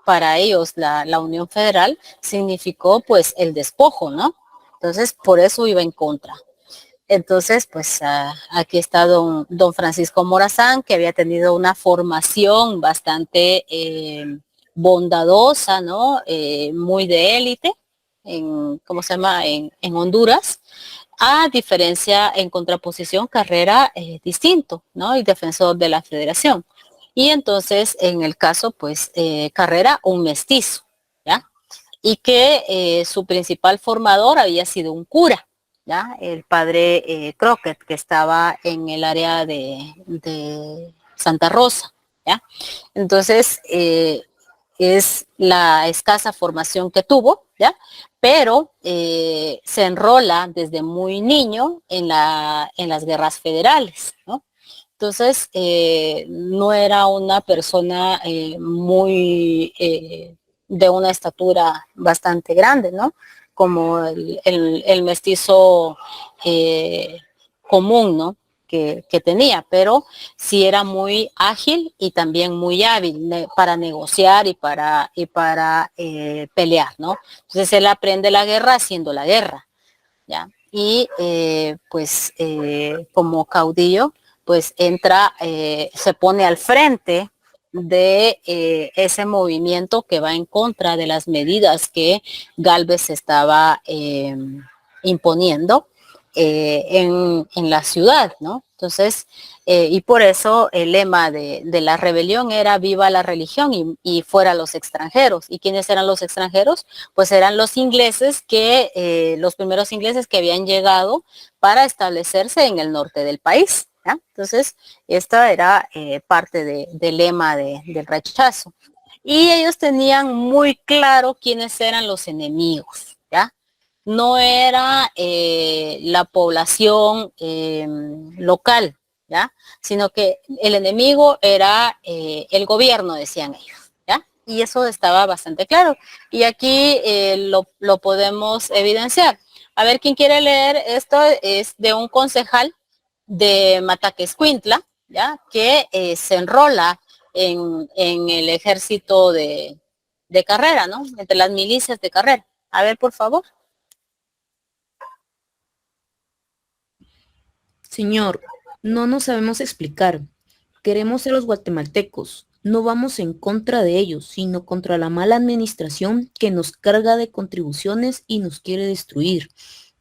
S1: para ellos la Unión Federal, significó pues el despojo, ¿no? Entonces, por eso iba en contra. Entonces, pues aquí está don Francisco Morazán, que había tenido una formación bastante bondadosa, ¿no? Muy de élite, ¿cómo se llama? En Honduras. A diferencia, en contraposición, Carrera distinto, ¿no? Y defensor de la federación. Y entonces, en el caso, pues, Carrera, un mestizo, ¿ya? Y que su principal formador había sido un cura, ¿ya? El padre Crockett, que estaba en el área de Santa Rosa, ¿ya? Entonces, es la escasa formación que tuvo, ¿ya? Pero se enrola desde muy niño en las guerras federales, ¿no? Entonces, no era una persona muy de una estatura bastante grande, ¿no? Como el mestizo común, ¿no? Que tenía, pero sí era muy ágil y también muy hábil para negociar y para pelear, ¿no? Entonces él aprende la guerra haciendo la guerra, ¿ya? Y pues como caudillo, pues entra, se pone al frente de ese movimiento que va en contra de las medidas que Gálvez estaba imponiendo en la ciudad, ¿no? Entonces, y por eso el lema de la rebelión era viva la religión y fuera los extranjeros. ¿Y quiénes eran los extranjeros? Pues eran los ingleses los primeros ingleses que habían llegado para establecerse en el norte del país, ¿ya? Entonces, esta era parte del lema del rechazo. Y ellos tenían muy claro quiénes eran los enemigos, ¿ya? No era la población local, ¿ya? Sino que el enemigo era el gobierno, decían ellos, ¿ya? Y eso estaba bastante claro. Y aquí lo podemos evidenciar. A ver, ¿quién quiere leer? Esto es de un concejal de Mataquescuintla, ¿ya? Que se enrola en el ejército de Carrera, ¿no? Entre las milicias de Carrera. A ver, por favor.
S6: Señor, no nos sabemos explicar. Queremos ser los guatemaltecos. No vamos en contra de ellos, sino contra la mala administración que nos carga de contribuciones y nos quiere destruir.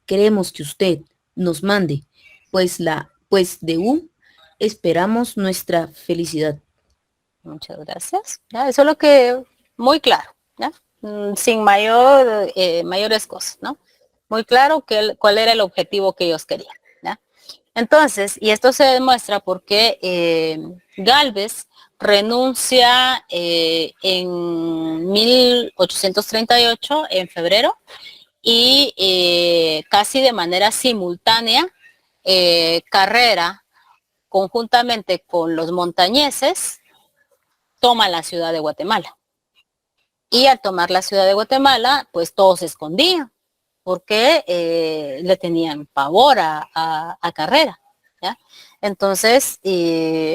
S6: Queremos que usted nos mande, pues de U esperamos nuestra felicidad.
S1: Muchas gracias. ¿Ya? Eso es lo que, muy claro, ¿ya? Sin mayores cosas, ¿no? Muy claro cuál era el objetivo que ellos querían, ¿ya? Entonces, y esto se demuestra porque Gálvez renuncia en 1838, en febrero, y casi de manera simultánea, Carrera, conjuntamente con los montañeses, toma la ciudad de Guatemala. Y al tomar la ciudad de Guatemala, pues todos se escondían, porque le tenían pavor a Carrera, ¿ya? Entonces,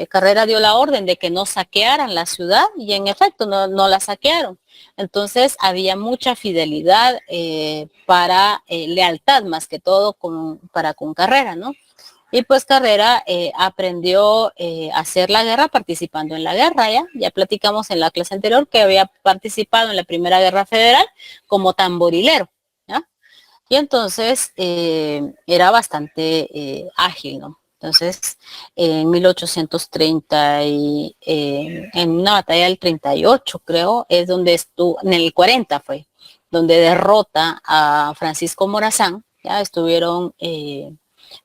S1: Carrera dio la orden de que no saquearan la ciudad, y en efecto no la saquearon. Entonces, había mucha fidelidad para lealtad, más que todo para con Carrera, ¿no? Y pues Carrera aprendió a hacer la guerra participando en la guerra, ya platicamos en la clase anterior que había participado en la Primera Guerra Federal como tamborilero, ¿ya? Y entonces era bastante ágil, ¿no? Entonces, en 1830 en una batalla del 38, creo, es donde estuvo, en el 40 fue, donde derrota a Francisco Morazán, ya estuvieron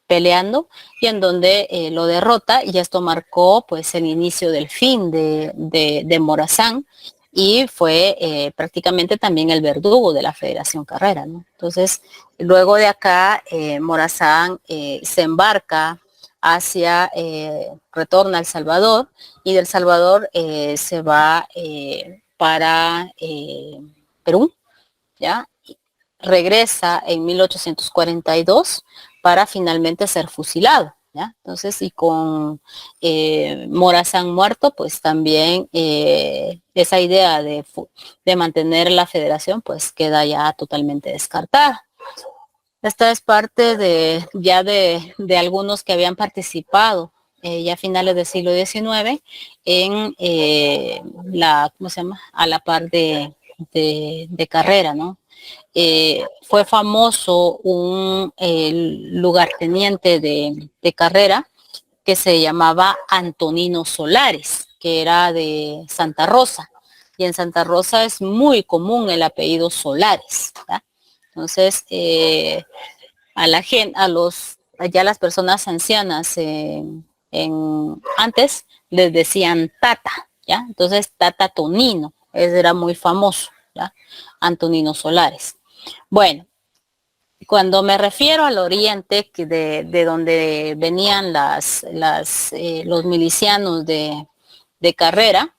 S1: peleando, y en donde lo derrota, y esto marcó pues el inicio del fin de Morazán, y fue prácticamente también el verdugo de la Federación Carrera, ¿no? Entonces, luego de acá, Morazán se embarca retorna a El Salvador, y del Salvador se va para Perú, ¿ya? Regresa en 1842 para finalmente ser fusilado, ¿ya? Entonces, y con Morazán muerto, pues también esa idea de mantener la federación, pues queda ya totalmente descartada. Esta es parte de algunos que habían participado ya a finales del siglo XIX en ¿cómo se llama? A la par de Carrera, ¿no? Fue famoso un lugarteniente de Carrera que se llamaba Antonino Solares, que era de Santa Rosa, y en Santa Rosa es muy común el apellido Solares, ¿verdad? Entonces, ya las personas ancianas antes les decían Tata, ¿ya? Entonces, Tata Tonino, ese era muy famoso, ¿ya? Antonino Solares. Bueno, cuando me refiero al oriente, de donde venían los milicianos de Carrera,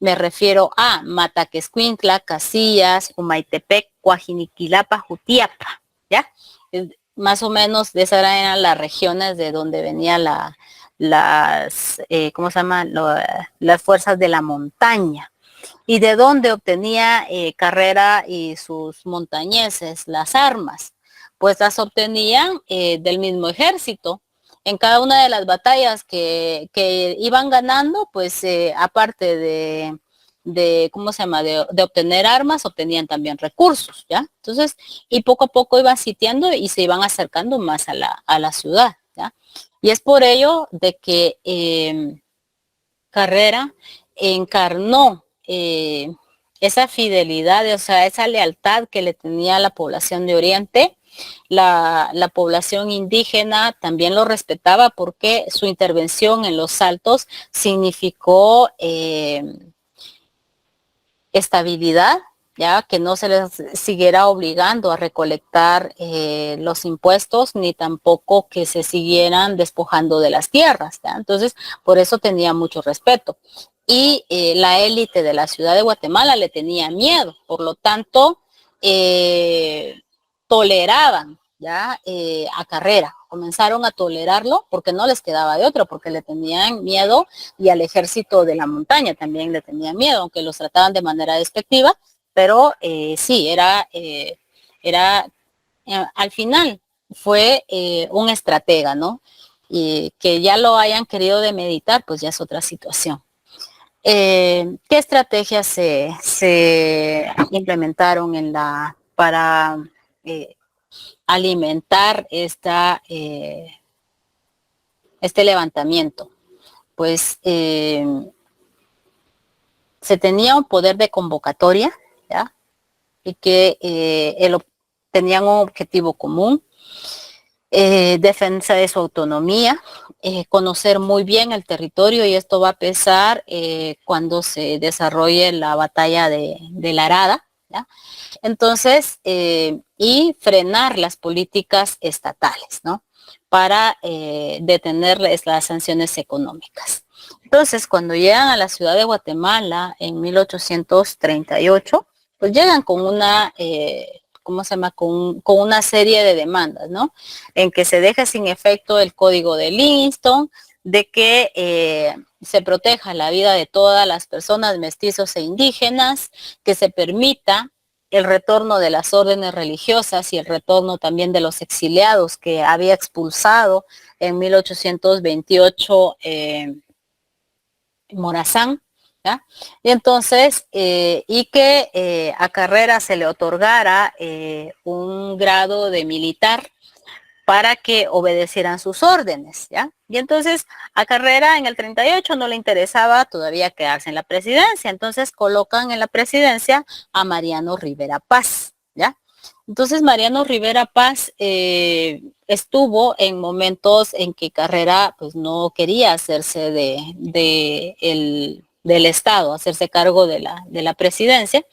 S1: me refiero a Mataquescuintla, Casillas, Humaytepec, Coajiniquilapa, Jutiapa, ¿ya? Más o menos de esas eran las regiones de donde venían ¿cómo se llama? Las fuerzas de la montaña. Y de dónde obtenía Carrera y sus montañeses las armas, pues las obtenían del mismo ejército. En cada una de las batallas que iban ganando, pues aparte ¿cómo se llama? De obtener armas, obtenían también recursos, ¿ya? Entonces, y poco a poco iban sitiando y se iban acercando más a la ciudad, ¿ya? Y es por ello de que Carrera encarnó esa fidelidad, o sea, esa lealtad que le tenía a la población de Oriente. La población indígena también lo respetaba porque su intervención en los Altos significó estabilidad, ya que no se les siguiera obligando a recolectar los impuestos, ni tampoco que se siguieran despojando de las tierras, ¿ya? Entonces, por eso tenía mucho respeto. Y la élite de la ciudad de Guatemala le tenía miedo, por lo tanto, toleraban, ya a Carrera, comenzaron a tolerarlo porque no les quedaba de otro, porque le tenían miedo, y al ejército de la montaña también le tenían miedo, aunque los trataban de manera despectiva, pero sí, al final fue un estratega, ¿no? Y que ya lo hayan querido demeditar, pues ya es otra situación. ¿Qué estrategias se implementaron para alimentar este levantamiento? Pues se tenía un poder de convocatoria, ¿ya? Y que tenían un objetivo común, defensa de su autonomía, conocer muy bien el territorio, y esto va a pesar cuando se desarrolle la batalla de la Arada, ¿ya? Entonces, y frenar las políticas estatales, ¿no? Para detener las sanciones económicas. Entonces, cuando llegan a la ciudad de Guatemala en 1838, pues llegan con una, ¿cómo se llama? Con una serie de demandas, ¿no? En que se deja sin efecto el código de Livingston, de que se proteja la vida de todas las personas, mestizos e indígenas, que se permita el retorno de las órdenes religiosas y el retorno también de los exiliados que había expulsado en 1828 Morazán, ¿ya? Y entonces, y que a Carrera se le otorgara un grado de militar para que obedecieran sus órdenes, ¿ya? Y entonces a Carrera en el 38 no le interesaba todavía quedarse en la presidencia, entonces colocan en la presidencia a Mariano Rivera Paz, ¿ya? Entonces Mariano Rivera Paz estuvo en momentos en que Carrera pues no quería hacerse del Estado, hacerse cargo de la presidencia,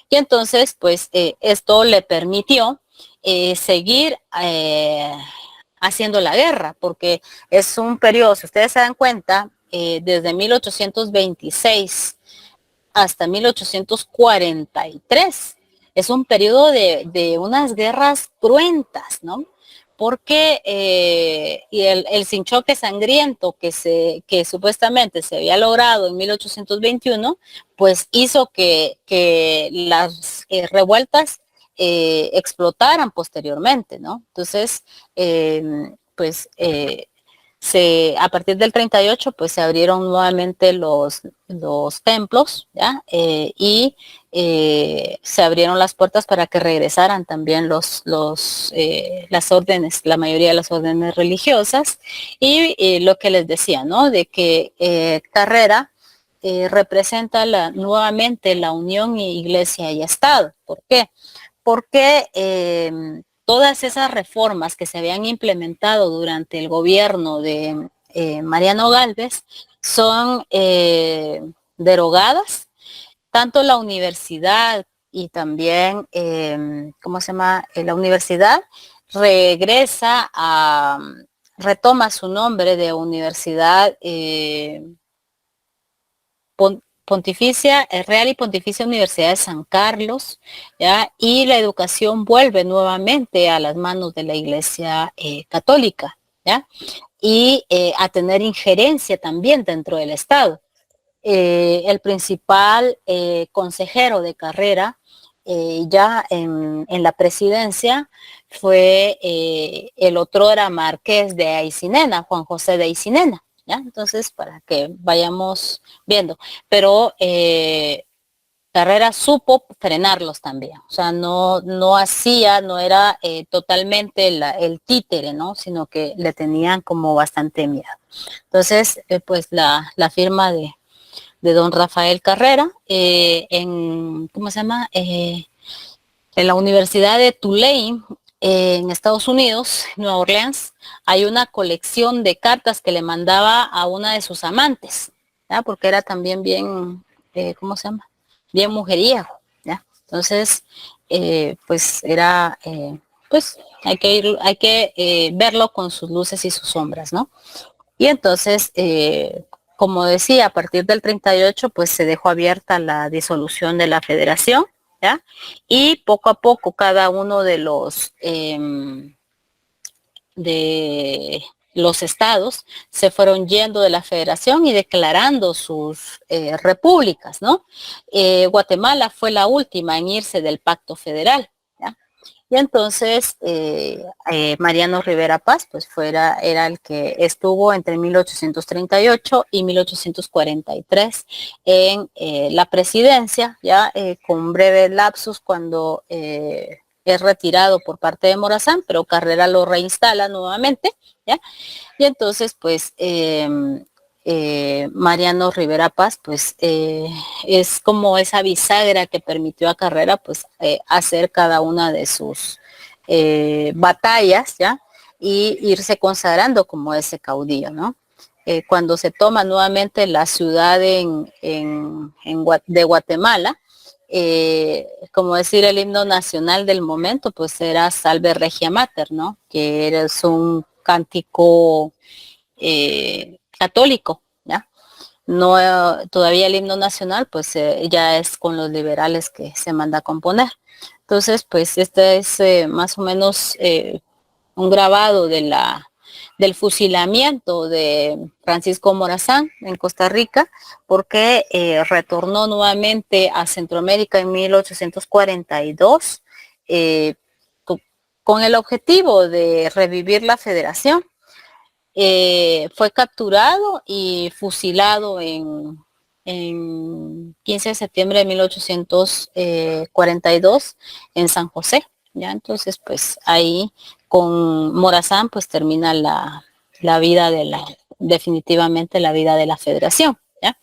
S1: y entonces pues esto le permitió seguir haciendo la guerra, porque es un periodo, si ustedes se dan cuenta, desde 1826 hasta 1843, es un periodo de unas guerras cruentas, ¿no? Porque y el sin choque sangriento que supuestamente se había logrado en 1821, pues hizo que las revueltas explotaran posteriormente, ¿no? Entonces, pues a partir del 38 pues se abrieron nuevamente los templos, ¿ya? Y se abrieron las puertas para que regresaran también las órdenes, la mayoría de las órdenes religiosas, y lo que les decía, ¿no? De que Carrera representa nuevamente la unión Iglesia y Estado. ¿Por qué? Porque todas esas reformas que se habían implementado durante el gobierno de Mariano Gálvez son derogadas, tanto la universidad y también, ¿cómo se llama? La universidad retoma su nombre de Universidad Pontificia, Real y Pontificia Universidad de San Carlos, ¿ya? Y la educación vuelve nuevamente a las manos de la Iglesia Católica, ¿ya? Y a tener injerencia también dentro del Estado. El principal consejero de Carrera ya en la presidencia fue el otrora marqués de Aycinena, Juan José de Aycinena, ¿ya? Entonces, para que vayamos viendo. Pero Carrera supo frenarlos también, o sea, no era totalmente el títere, ¿no? Sino que le tenían como bastante miedo. Entonces, pues la firma de don Rafael Carrera ¿cómo se llama? En la Universidad de Tulane, en Estados Unidos, Nueva Orleans, hay una colección de cartas que le mandaba a una de sus amantes, ¿ya? Porque era también bien, ¿cómo se llama? Bien mujeriego, ¿ya? Entonces, pues era, pues hay que verlo con sus luces y sus sombras, ¿no? Y entonces, como decía, a partir del 38, pues se dejó abierta la disolución de la federación, ¿ya? Y poco a poco cada uno de los de los estados se fueron yendo de la federación y declarando sus repúblicas, ¿no? Guatemala fue la última en irse del pacto federal, ¿ya? Y entonces Mariano Rivera Paz, pues era el que estuvo entre 1838 y 1843 en la presidencia, ya con breve lapsus cuando es retirado por parte de Morazán, pero Carrera lo reinstala nuevamente, ¿ya? Y entonces, pues, Mariano Rivera Paz, pues, es como esa bisagra que permitió a Carrera, pues, hacer cada una de sus batallas, ¿ya? Y irse consagrando como ese caudillo, ¿no? Cuando se toma nuevamente la ciudad de Guatemala, como decir el himno nacional del momento, pues era Salve Regia Mater, ¿no? Que es un cántico católico, ¿ya? No, todavía el himno nacional, pues ya es con los liberales que se manda a componer. Entonces, pues este es más o menos un grabado del fusilamiento de Francisco Morazán en Costa Rica, porque retornó nuevamente a Centroamérica en 1842 con el objetivo de revivir la federación. Fue capturado y fusilado en 15 de septiembre de 1842 en San José. ¿Ya? Entonces, pues ahí con Morazán pues termina la vida definitivamente la vida de la federación, ¿ya?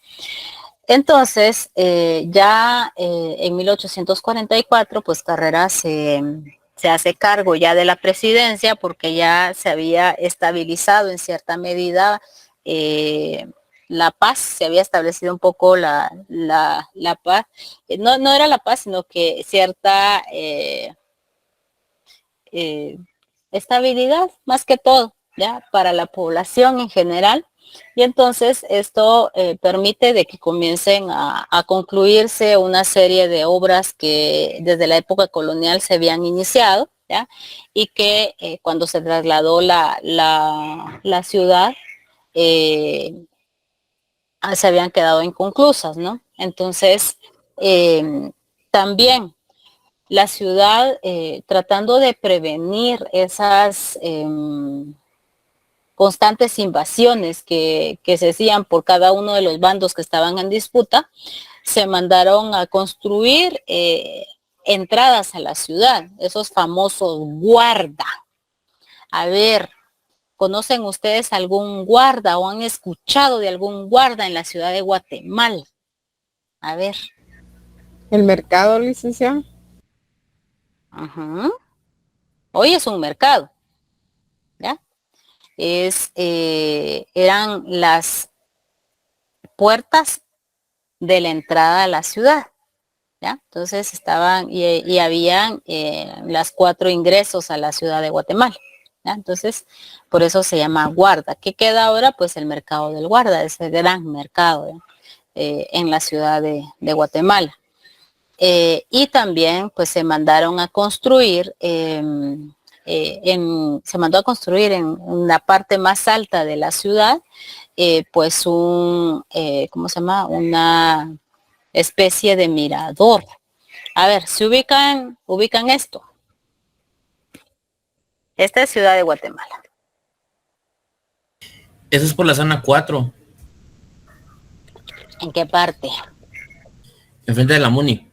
S1: Entonces, ya en 1844, pues Carrera se hace cargo ya de la presidencia porque ya se había estabilizado en cierta medida la paz, se había establecido un poco la paz, no era la paz, sino que cierta estabilidad más que todo, ¿ya? Para la población en general. Y entonces esto permite de que comiencen a concluirse una serie de obras que desde la época colonial se habían iniciado, ¿ya? Y que cuando se trasladó la ciudad se habían quedado inconclusas, ¿no? Entonces, también la ciudad tratando de prevenir esas constantes invasiones que se hacían por cada uno de los bandos que estaban en disputa, se mandaron a construir entradas a la ciudad, esos famosos guarda. A ver, ¿conocen ustedes algún guarda o han escuchado de algún guarda en la ciudad de Guatemala? A ver.
S4: El mercado, licenciado.
S1: Uh-huh. Hoy es un mercado, ¿ya? Eran las puertas de la entrada a la ciudad, ¿ya? Entonces estaban y habían las 4 ingresos a la ciudad de Guatemala, ¿ya? Entonces, por eso se llama guarda. ¿Qué queda ahora? Pues el mercado del guarda, ese gran mercado en la ciudad de Guatemala. Y también pues se mandaron a construir se mandó a construir en la parte más alta de la ciudad pues ¿cómo se llama? Una especie de mirador. A ver, se ubican esto. Esta es Ciudad de Guatemala.
S2: Eso es por la zona 4.
S1: ¿En qué parte?
S2: Enfrente de la MUNI.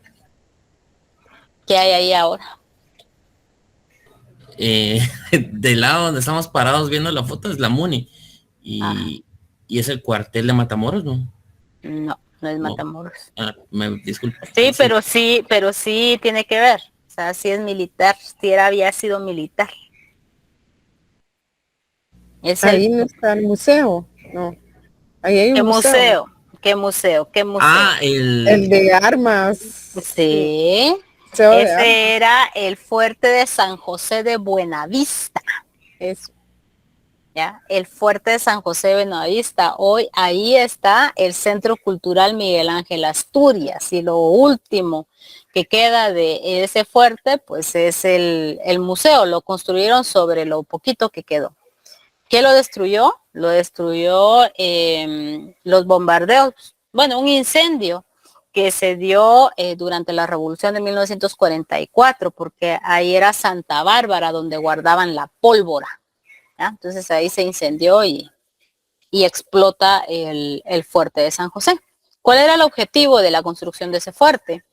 S1: ¿Qué hay ahí ahora?
S2: Del lado donde estamos parados viendo la foto es la MUNI. Y es el cuartel de Matamoros, ¿no?
S1: No, no es Matamoros.
S2: Me disculpa.
S1: Sí, pero sí tiene que ver. O sea, sí es militar, sí había sido militar.
S4: Ahí no está el museo, no. Ahí hay un museo.
S1: ¿Qué museo?
S2: El
S4: de armas.
S1: Sí. Ese era el fuerte de San José de Buenavista.
S4: Eso.
S1: ¿ya? El fuerte de San José de Buenavista. Hoy ahí está el Centro Cultural Miguel Ángel Asturias, y lo último que queda de ese fuerte, pues es el museo. Lo construyeron sobre lo poquito que quedó. ¿Qué lo destruyó? Lo destruyó los bombardeos. Bueno, un incendio que se dio durante la Revolución de 1944, porque ahí era Santa Bárbara donde guardaban la pólvora, ¿ya? Entonces ahí se incendió y explota el fuerte de San José. ¿Cuál era el objetivo de la construcción de ese fuerte?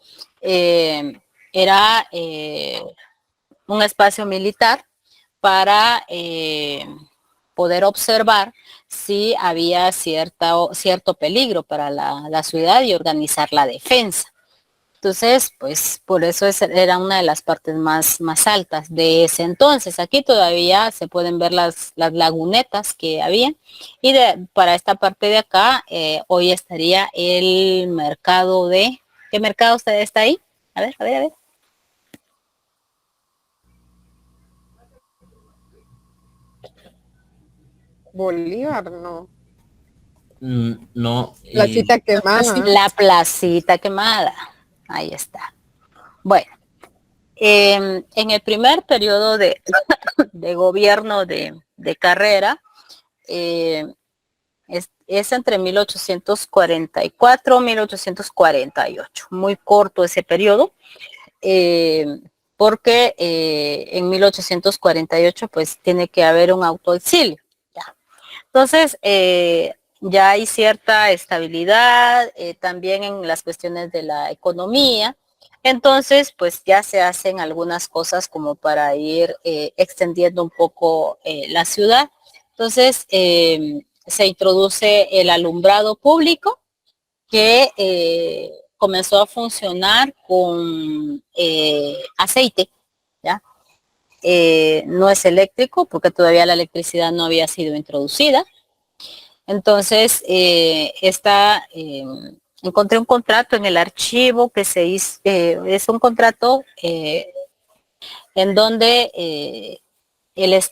S1: Era un espacio militar para poder observar si había cierto peligro para la ciudad y organizar la defensa. Entonces, pues por eso era una de las partes más altas de ese entonces. Aquí todavía se pueden ver las lagunetas que había. Y para esta parte de acá, hoy estaría el mercado de... ¿Qué mercado está ahí? A ver.
S4: Bolívar, no.
S2: No,
S4: La cita quemada.
S1: La placita quemada. Ahí está. Bueno, en el primer periodo de gobierno de Carrera, es entre 1844 y 1848. Muy corto ese periodo, porque en 1848 pues tiene que haber un autoexilio. ¿Ya? Entonces, ya hay cierta estabilidad también en las cuestiones de la economía. Entonces, pues ya se hacen algunas cosas como para ir extendiendo un poco la ciudad. Entonces, se introduce el alumbrado público que comenzó a funcionar con aceite, ¿ya? No es eléctrico porque todavía la electricidad no había sido introducida. Entonces, encontré un contrato en el archivo que se hizo, es un contrato en donde el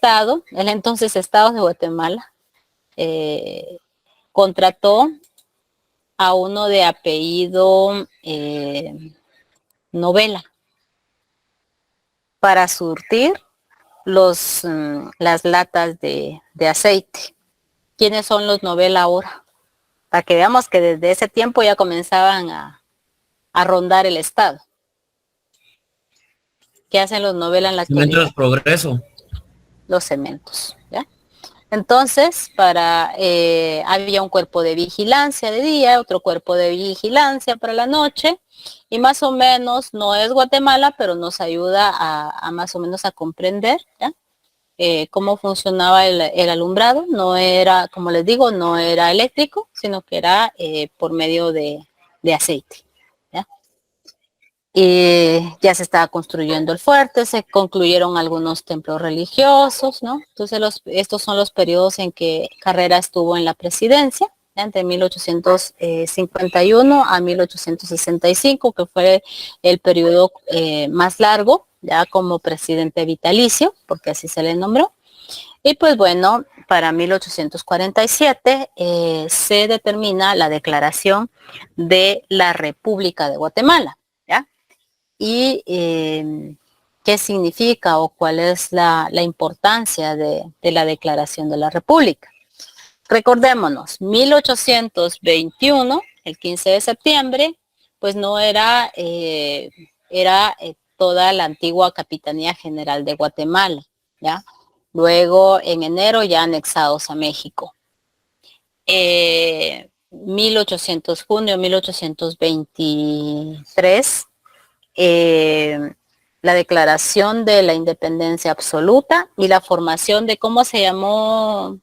S1: entonces Estado de Guatemala, contrató a uno de apellido Novela para surtir las latas de aceite. ¿Quiénes son los Novela ahora? Para que veamos que desde ese tiempo ya comenzaban a rondar el Estado. ¿Qué hacen los Novela en la actualidad?
S2: Progreso.
S1: Los cementos, ¿ya? Entonces, había un cuerpo de vigilancia de día, otro cuerpo de vigilancia para la noche, y más o menos, no es Guatemala, pero nos ayuda a más o menos a comprender, ¿ya? Cómo funcionaba el alumbrado. No era, como les digo, no era eléctrico, sino que era por medio de aceite. ¿Ya? Ya se estaba construyendo el fuerte, se concluyeron algunos templos religiosos, ¿no? Entonces estos son los periodos en que Carrera estuvo en la presidencia, ¿ya? Entre 1851 a 1865, que fue el periodo más largo, ya como presidente vitalicio, porque así se le nombró. Y pues bueno, para 1847 se determina la declaración de la República de Guatemala, ¿ya? Y qué significa o cuál es la importancia de la declaración de la República. Recordémonos, 1821, el 15 de septiembre, pues no era, toda la antigua Capitanía General de Guatemala, ¿ya? Luego, en enero, ya anexados a México. 1823, la declaración de la independencia absoluta y la formación de, ¿cómo se llamó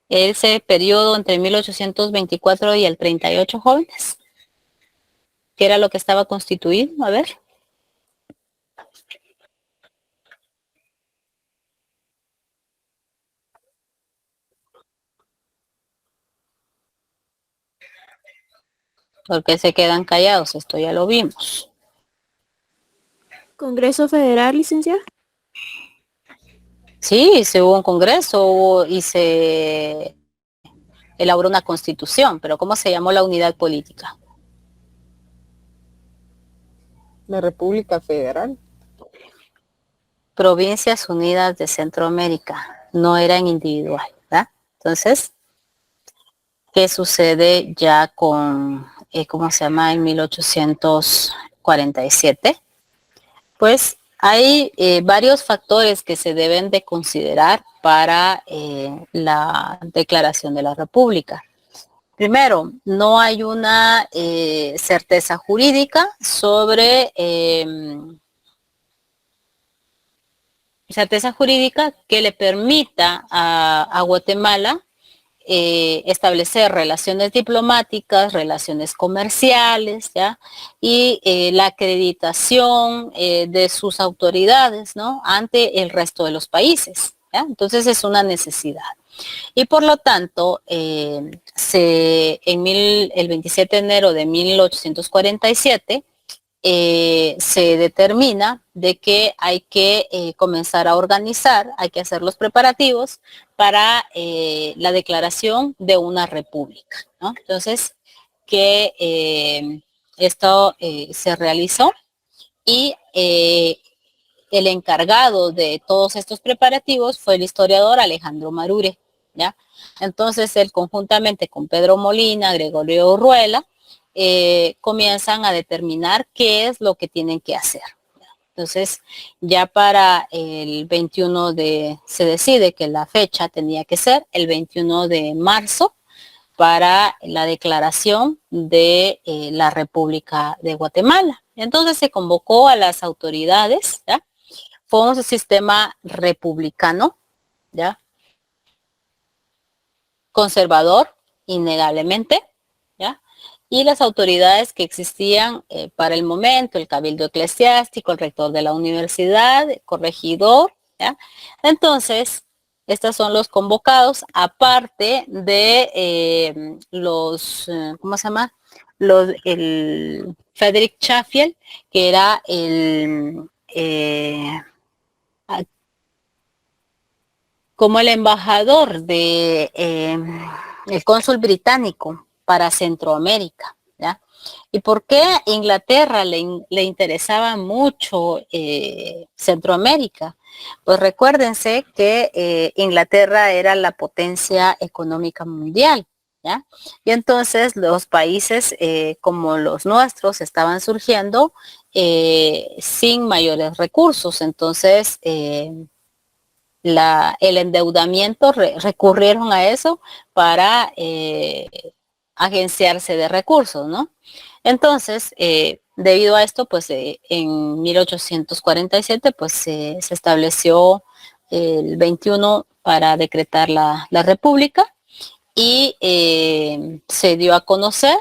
S1: ese periodo entre 1824 y el 38, jóvenes? ¿Qué era lo que estaba constituido? A ver. ¿Por qué se quedan callados? Esto ya lo vimos.
S7: Congreso Federal, licenciada.
S1: Sí, se hubo un congreso y se elaboró una constitución, pero ¿cómo se llamó la unidad política?
S4: La República Federal.
S1: Provincias Unidas de Centroamérica, no eran individual, ¿verdad? Entonces, ¿qué sucede ya con, cómo se llama, en 1847? Pues hay varios factores que se deben de considerar para la declaración de la República. Primero, no hay una certeza jurídica sobre certeza jurídica que le permita a Guatemala establecer relaciones diplomáticas, relaciones comerciales, ¿ya? Y la acreditación de sus autoridades, ¿no? Ante el resto de los países, ¿ya? Entonces es una necesidad. Y por lo tanto, el 27 de enero de 1847, se determina de que hay que comenzar a organizar, hay que hacer los preparativos para la declaración de una república, ¿no? Entonces, que esto se realizó y el encargado de todos estos preparativos fue el historiador Alejandro Marure, ¿ya? Entonces, él conjuntamente con Pedro Molina, Gregorio Urruela, comienzan a determinar qué es lo que tienen que hacer. Entonces, ya para el 21 se decide que la fecha tenía que ser el 21 de marzo para la declaración de la República de Guatemala. Entonces se convocó a las autoridades, ¿ya? Fue un sistema republicano, ¿ya? Conservador, innegablemente, ¿ya? Y las autoridades que existían para el momento, el cabildo eclesiástico, el rector de la universidad, el corregidor, ¿ya? Entonces, estos son los convocados, aparte de ¿cómo se llama? El Frederick Chafiel, que era como el embajador de el cónsul británico para Centroamérica, ¿ya? ¿Y por qué Inglaterra le interesaba mucho Centroamérica? Pues recuérdense que Inglaterra era la potencia económica mundial, ¿ya? Y entonces los países como los nuestros estaban surgiendo sin mayores recursos. Entonces, el endeudamiento, recurrieron a eso para agenciarse de recursos, ¿no? Entonces, debido a esto, pues en 1847, pues se estableció el 21 para decretar la República y se dio a conocer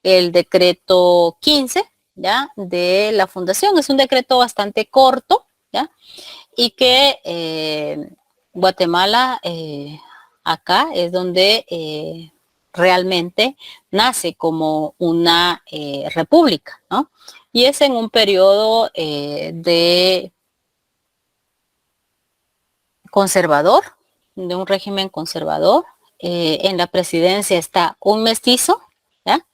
S1: el decreto 15, ¿ya? De la fundación. Es un decreto bastante corto, ¿ya? Y que Guatemala, acá es donde realmente nace como una república, ¿no? Y es en un periodo de conservador, de un régimen conservador. En la presidencia está un mestizo, ¿ya?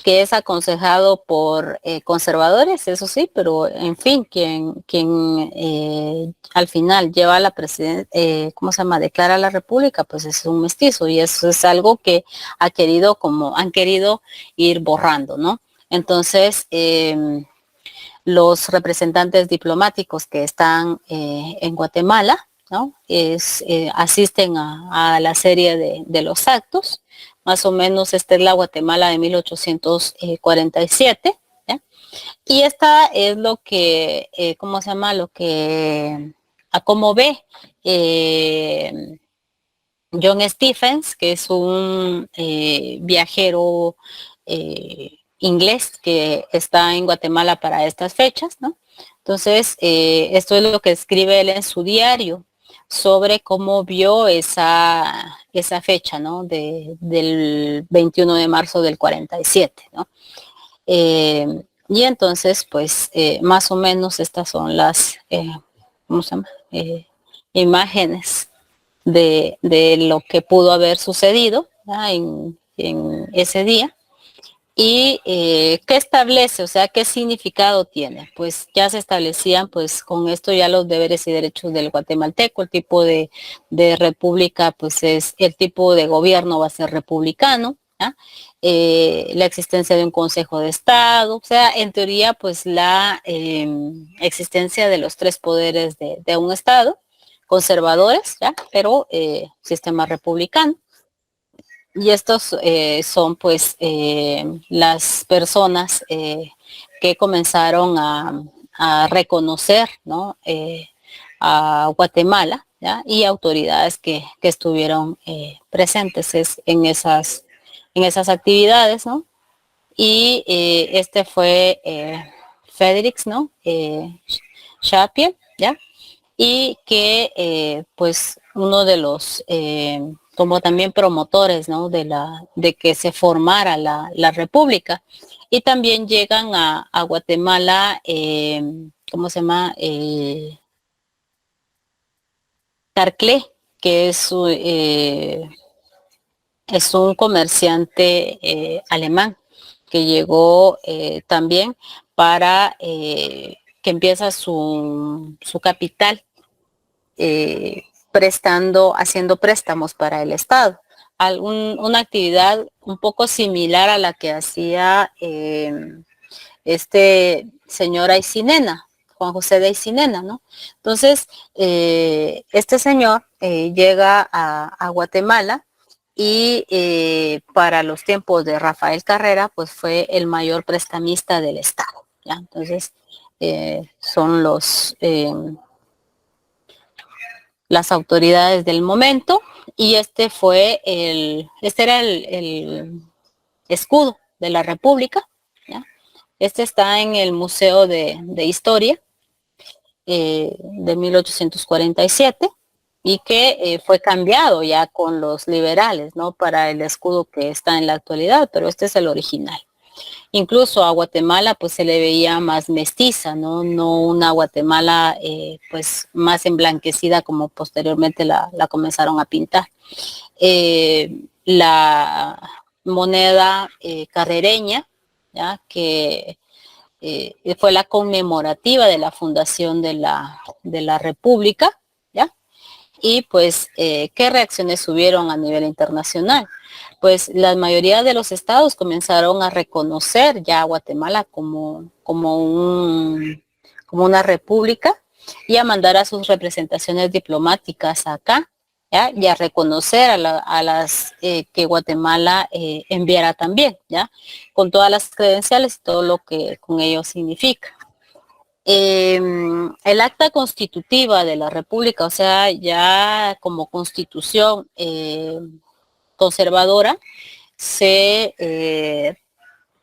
S1: Que es aconsejado por conservadores, eso sí, pero en fin, quien al final lleva la presidencia, ¿cómo se llama? Declara la república, pues es un mestizo, y eso es algo que han querido ir borrando, ¿no? Entonces, los representantes diplomáticos que están en Guatemala, ¿no? Asisten a la serie de los actos. Más o menos esta es la Guatemala de 1847, ¿ya? Y esta es lo que, ¿cómo se llama? Lo que, a cómo ve John Stephens, que es un viajero inglés que está en Guatemala para estas fechas, ¿no? Entonces, esto es lo que escribe él en su diario sobre cómo vio esa fecha, ¿no? Del 21 de marzo del 47, ¿no? Y entonces, pues, más o menos estas son las, ¿cómo se llama? imágenes de lo que pudo haber sucedido, ¿verdad? En ese día. ¿Y qué establece? O sea, ¿qué significado tiene? Pues ya se establecían, pues con esto ya los deberes y derechos del guatemalteco, el tipo de república, pues es el tipo de gobierno va a ser republicano, ¿ya? La existencia de un consejo de estado, o sea, en teoría, pues la existencia de los tres poderes de un estado, conservadores, ¿ya? Pero sistema republicano. Y estos son pues las personas que comenzaron a reconocer, ¿no? A Guatemala, ¿ya? Y autoridades que estuvieron presentes en esas actividades, ¿no? Y este fue Federiks, ¿no? Shapiel, ¿ya? Y que pues uno de los como también promotores, ¿no? de que se formara la república. Y también llegan a Guatemala, ¿cómo se llama? Tarclé, que es un comerciante alemán que llegó también para que empieza su capital haciendo préstamos para el Estado. Una actividad un poco similar a la que hacía este señor Aycinena, Juan José de Aycinena, ¿no? Entonces, este señor llega a Guatemala y para los tiempos de Rafael Carrera, pues fue el mayor prestamista del Estado, ¿ya? Entonces, son las autoridades del momento, y este era el escudo de la República, ¿ya? Este está en el Museo de Historia de 1847 y que fue cambiado ya con los liberales, ¿no? Para el escudo que está en la actualidad, pero este es el original. Incluso a Guatemala pues se le veía más mestiza, no una Guatemala pues más emblanquecida como posteriormente la comenzaron a pintar. La moneda carrereña, ¿ya? Que fue la conmemorativa de la fundación de la República, ¿ya? Y pues, ¿qué reacciones hubieron a nivel internacional? Pues la mayoría de los estados comenzaron a reconocer ya a Guatemala como una república y a mandar a sus representaciones diplomáticas acá, ¿ya? Y a reconocer a las que Guatemala enviara también, ¿ya? Con todas las credenciales y todo lo que con ello significa. El acta constitutiva de la República, o sea, ya como constitución conservadora, se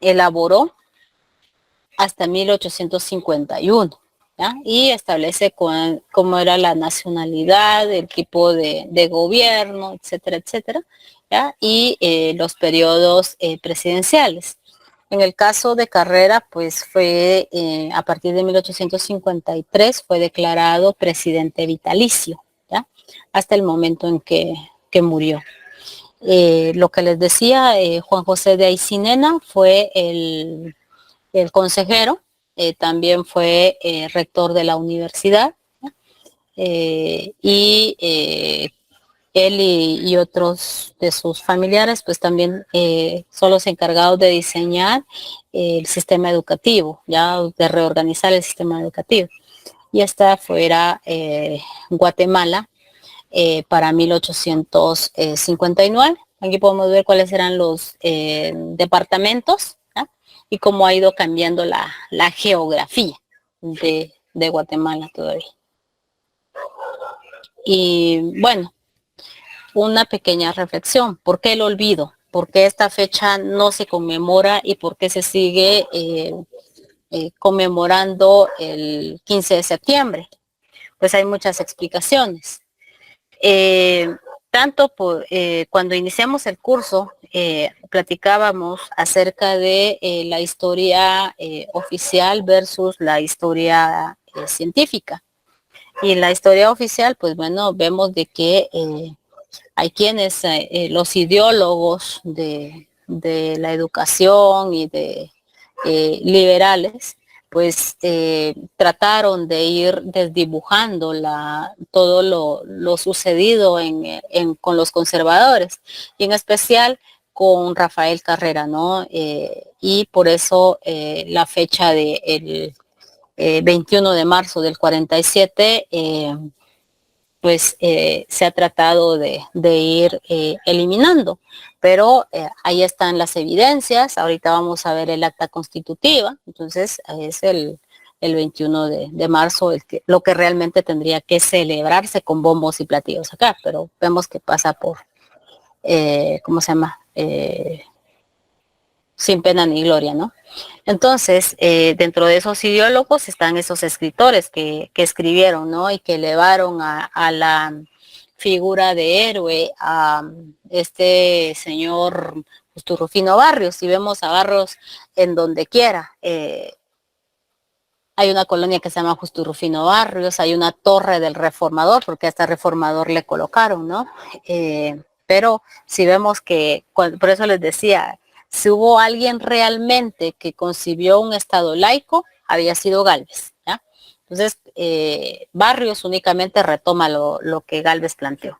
S1: elaboró hasta 1851, ¿ya? Y establece cómo era la nacionalidad, el tipo de gobierno, etcétera, etcétera, ¿ya? Y los periodos presidenciales. En el caso de Carrera, pues fue a partir de 1853 fue declarado presidente vitalicio, ¿ya? Hasta el momento en que murió. Lo que les decía, Juan José de Aycinena fue el consejero, también fue rector de la universidad, y él y otros de sus familiares pues también son los encargados de diseñar el sistema educativo, ya de reorganizar el sistema educativo. Y esta fuera Guatemala para 1859. Aquí podemos ver cuáles eran los departamentos, ¿ya? Y cómo ha ido cambiando la geografía de Guatemala todavía. Y bueno, una pequeña reflexión. ¿Por qué el olvido? ¿Por qué esta fecha no se conmemora y por qué se sigue conmemorando el 15 de septiembre? Pues hay muchas explicaciones. Cuando iniciamos el curso, platicábamos acerca de la historia oficial versus la historia científica. Y la historia oficial, pues bueno, vemos de que hay quienes, los ideólogos de la educación y de liberales, pues trataron de ir desdibujando todo lo sucedido con los conservadores, y en especial con Rafael Carrera, ¿no? Y por eso la fecha del 21 de marzo del 47, pues se ha tratado de ir eliminando. Pero ahí están las evidencias. Ahorita vamos a ver el acta constitutiva. Entonces es el 21 de marzo lo que realmente tendría que celebrarse con bombos y platillos acá. Pero vemos que pasa por, ¿cómo se llama? Sin pena ni gloria, ¿no? Entonces, dentro de esos ideólogos están esos escritores que escribieron, ¿no? Y que elevaron a la figura de héroe a este señor Justo Rufino Barrios. Y vemos a Barrios en donde quiera. Hay una colonia que se llama Justo Rufino Barrios, hay una torre del Reformador, porque hasta Reformador le colocaron, ¿no? Pero si vemos que, por eso les decía, si hubo alguien realmente que concibió un Estado laico, había sido Gálvez, ¿ya? Entonces, Barrios únicamente retoma lo que Gálvez planteó.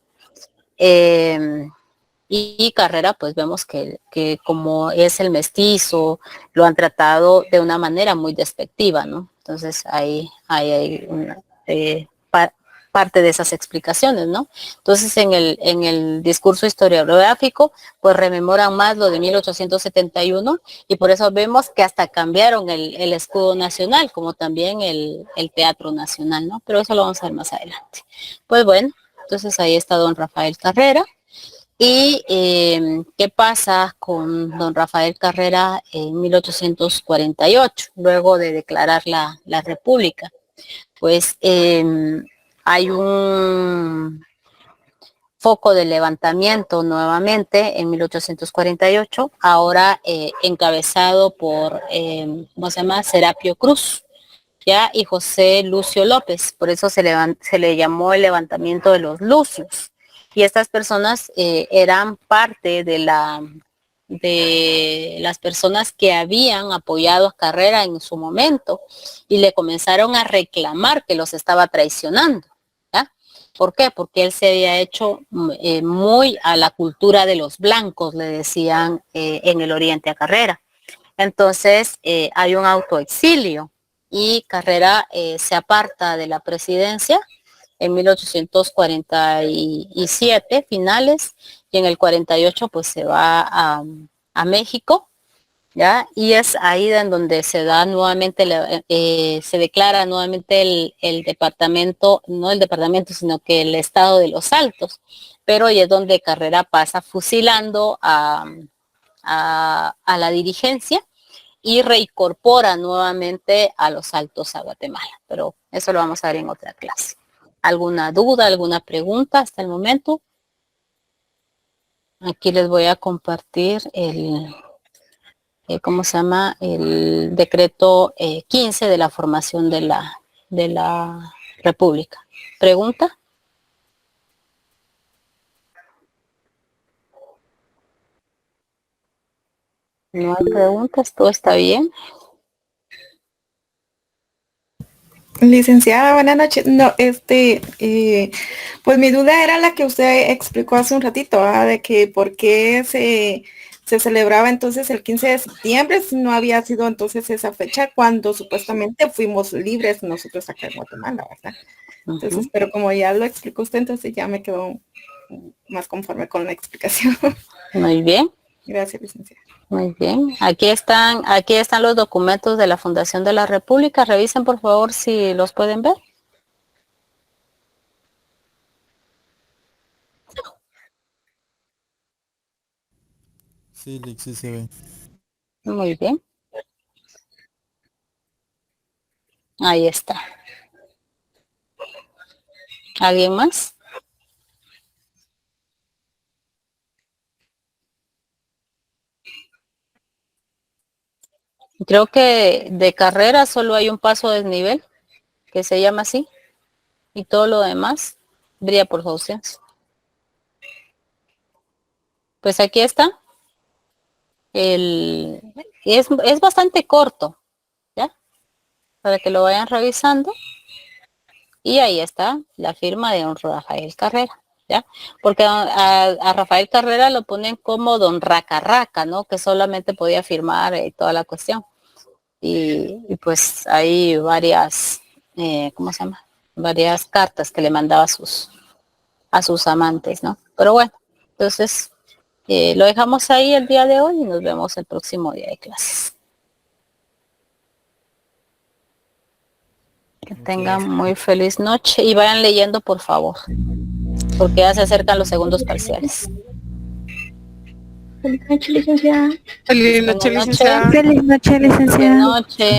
S1: Y Carrera, pues vemos que como es el mestizo, lo han tratado de una manera muy despectiva, ¿no? Entonces ahí hay una, parte de esas explicaciones, ¿no? Entonces en el discurso historiográfico, pues rememoran más lo de 1871, y por eso vemos que hasta cambiaron el escudo nacional, como también el Teatro Nacional, ¿no? Pero eso lo vamos a ver más adelante. Pues bueno, entonces ahí está don Rafael Carrera. ¿Y qué pasa con don Rafael Carrera en 1848, luego de declarar la República? Pues hay un foco de levantamiento nuevamente en 1848, ahora encabezado por, ¿cómo se llama? Serapio Cruz, ¿ya? Y José Lucio López. Por eso se le llamó el levantamiento de los Lucios. Y estas personas eran parte de las personas que habían apoyado a Carrera en su momento, y le comenzaron a reclamar que los estaba traicionando, ¿ya? ¿Por qué? Porque él se había hecho muy a la cultura de los blancos, le decían en el Oriente a Carrera. Entonces hay un autoexilio, y Carrera se aparta de la presidencia en 1847 finales, y en el 48 pues se va a México, ¿ya? Y es ahí en donde se da nuevamente, se declara nuevamente el departamento, no el departamento, sino que el estado de los Altos, pero ahí es donde Carrera pasa fusilando a la dirigencia y reincorpora nuevamente a los Altos a Guatemala. Pero eso lo vamos a ver en otra clase. ¿Alguna duda, alguna pregunta hasta el momento? Aquí les voy a compartir ¿cómo se llama? El decreto 15 de la formación de la República. ¿Pregunta? No hay preguntas, todo está bien.
S7: Licenciada, buenas noches. No, pues mi duda era la que usted explicó hace un ratito, de que por qué se celebraba entonces el 15 de septiembre, si no había sido entonces esa fecha cuando supuestamente fuimos libres nosotros acá en Guatemala, ¿verdad? Entonces, pero como ya lo explicó usted, entonces ya me quedo más conforme con la explicación.
S1: Muy bien.
S7: Gracias, licenciada.
S1: Muy bien. Aquí están los documentos de la Fundación de la República. Revisen por favor si los pueden ver.
S8: Sí, Lick, sí se ve.
S1: Muy bien. Ahí está. ¿Alguien más? Creo que de Carrera solo hay un paso de desnivel que se llama así. y todo lo demás brilla por su ausencia. Pues aquí está. Es bastante corto, ¿ya? Para que lo vayan revisando. Y ahí está la firma de don Rafael Carrera, ¿ya? Porque a Rafael Carrera lo ponen como don Raca Raca, ¿no? Que solamente podía firmar toda la cuestión. Y pues hay varias, ¿cómo se llama? Varias cartas que le mandaba a sus amantes, ¿no? Pero bueno, entonces lo dejamos ahí el día de hoy y nos vemos el próximo día de clases. Que tengan muy feliz noche y vayan leyendo, por favor, porque ya se acercan los segundos parciales.
S9: Feliz noche, licenciada.
S4: Feliz noche, licenciada.
S9: Feliz noche, licenciada.
S1: Buenas noches.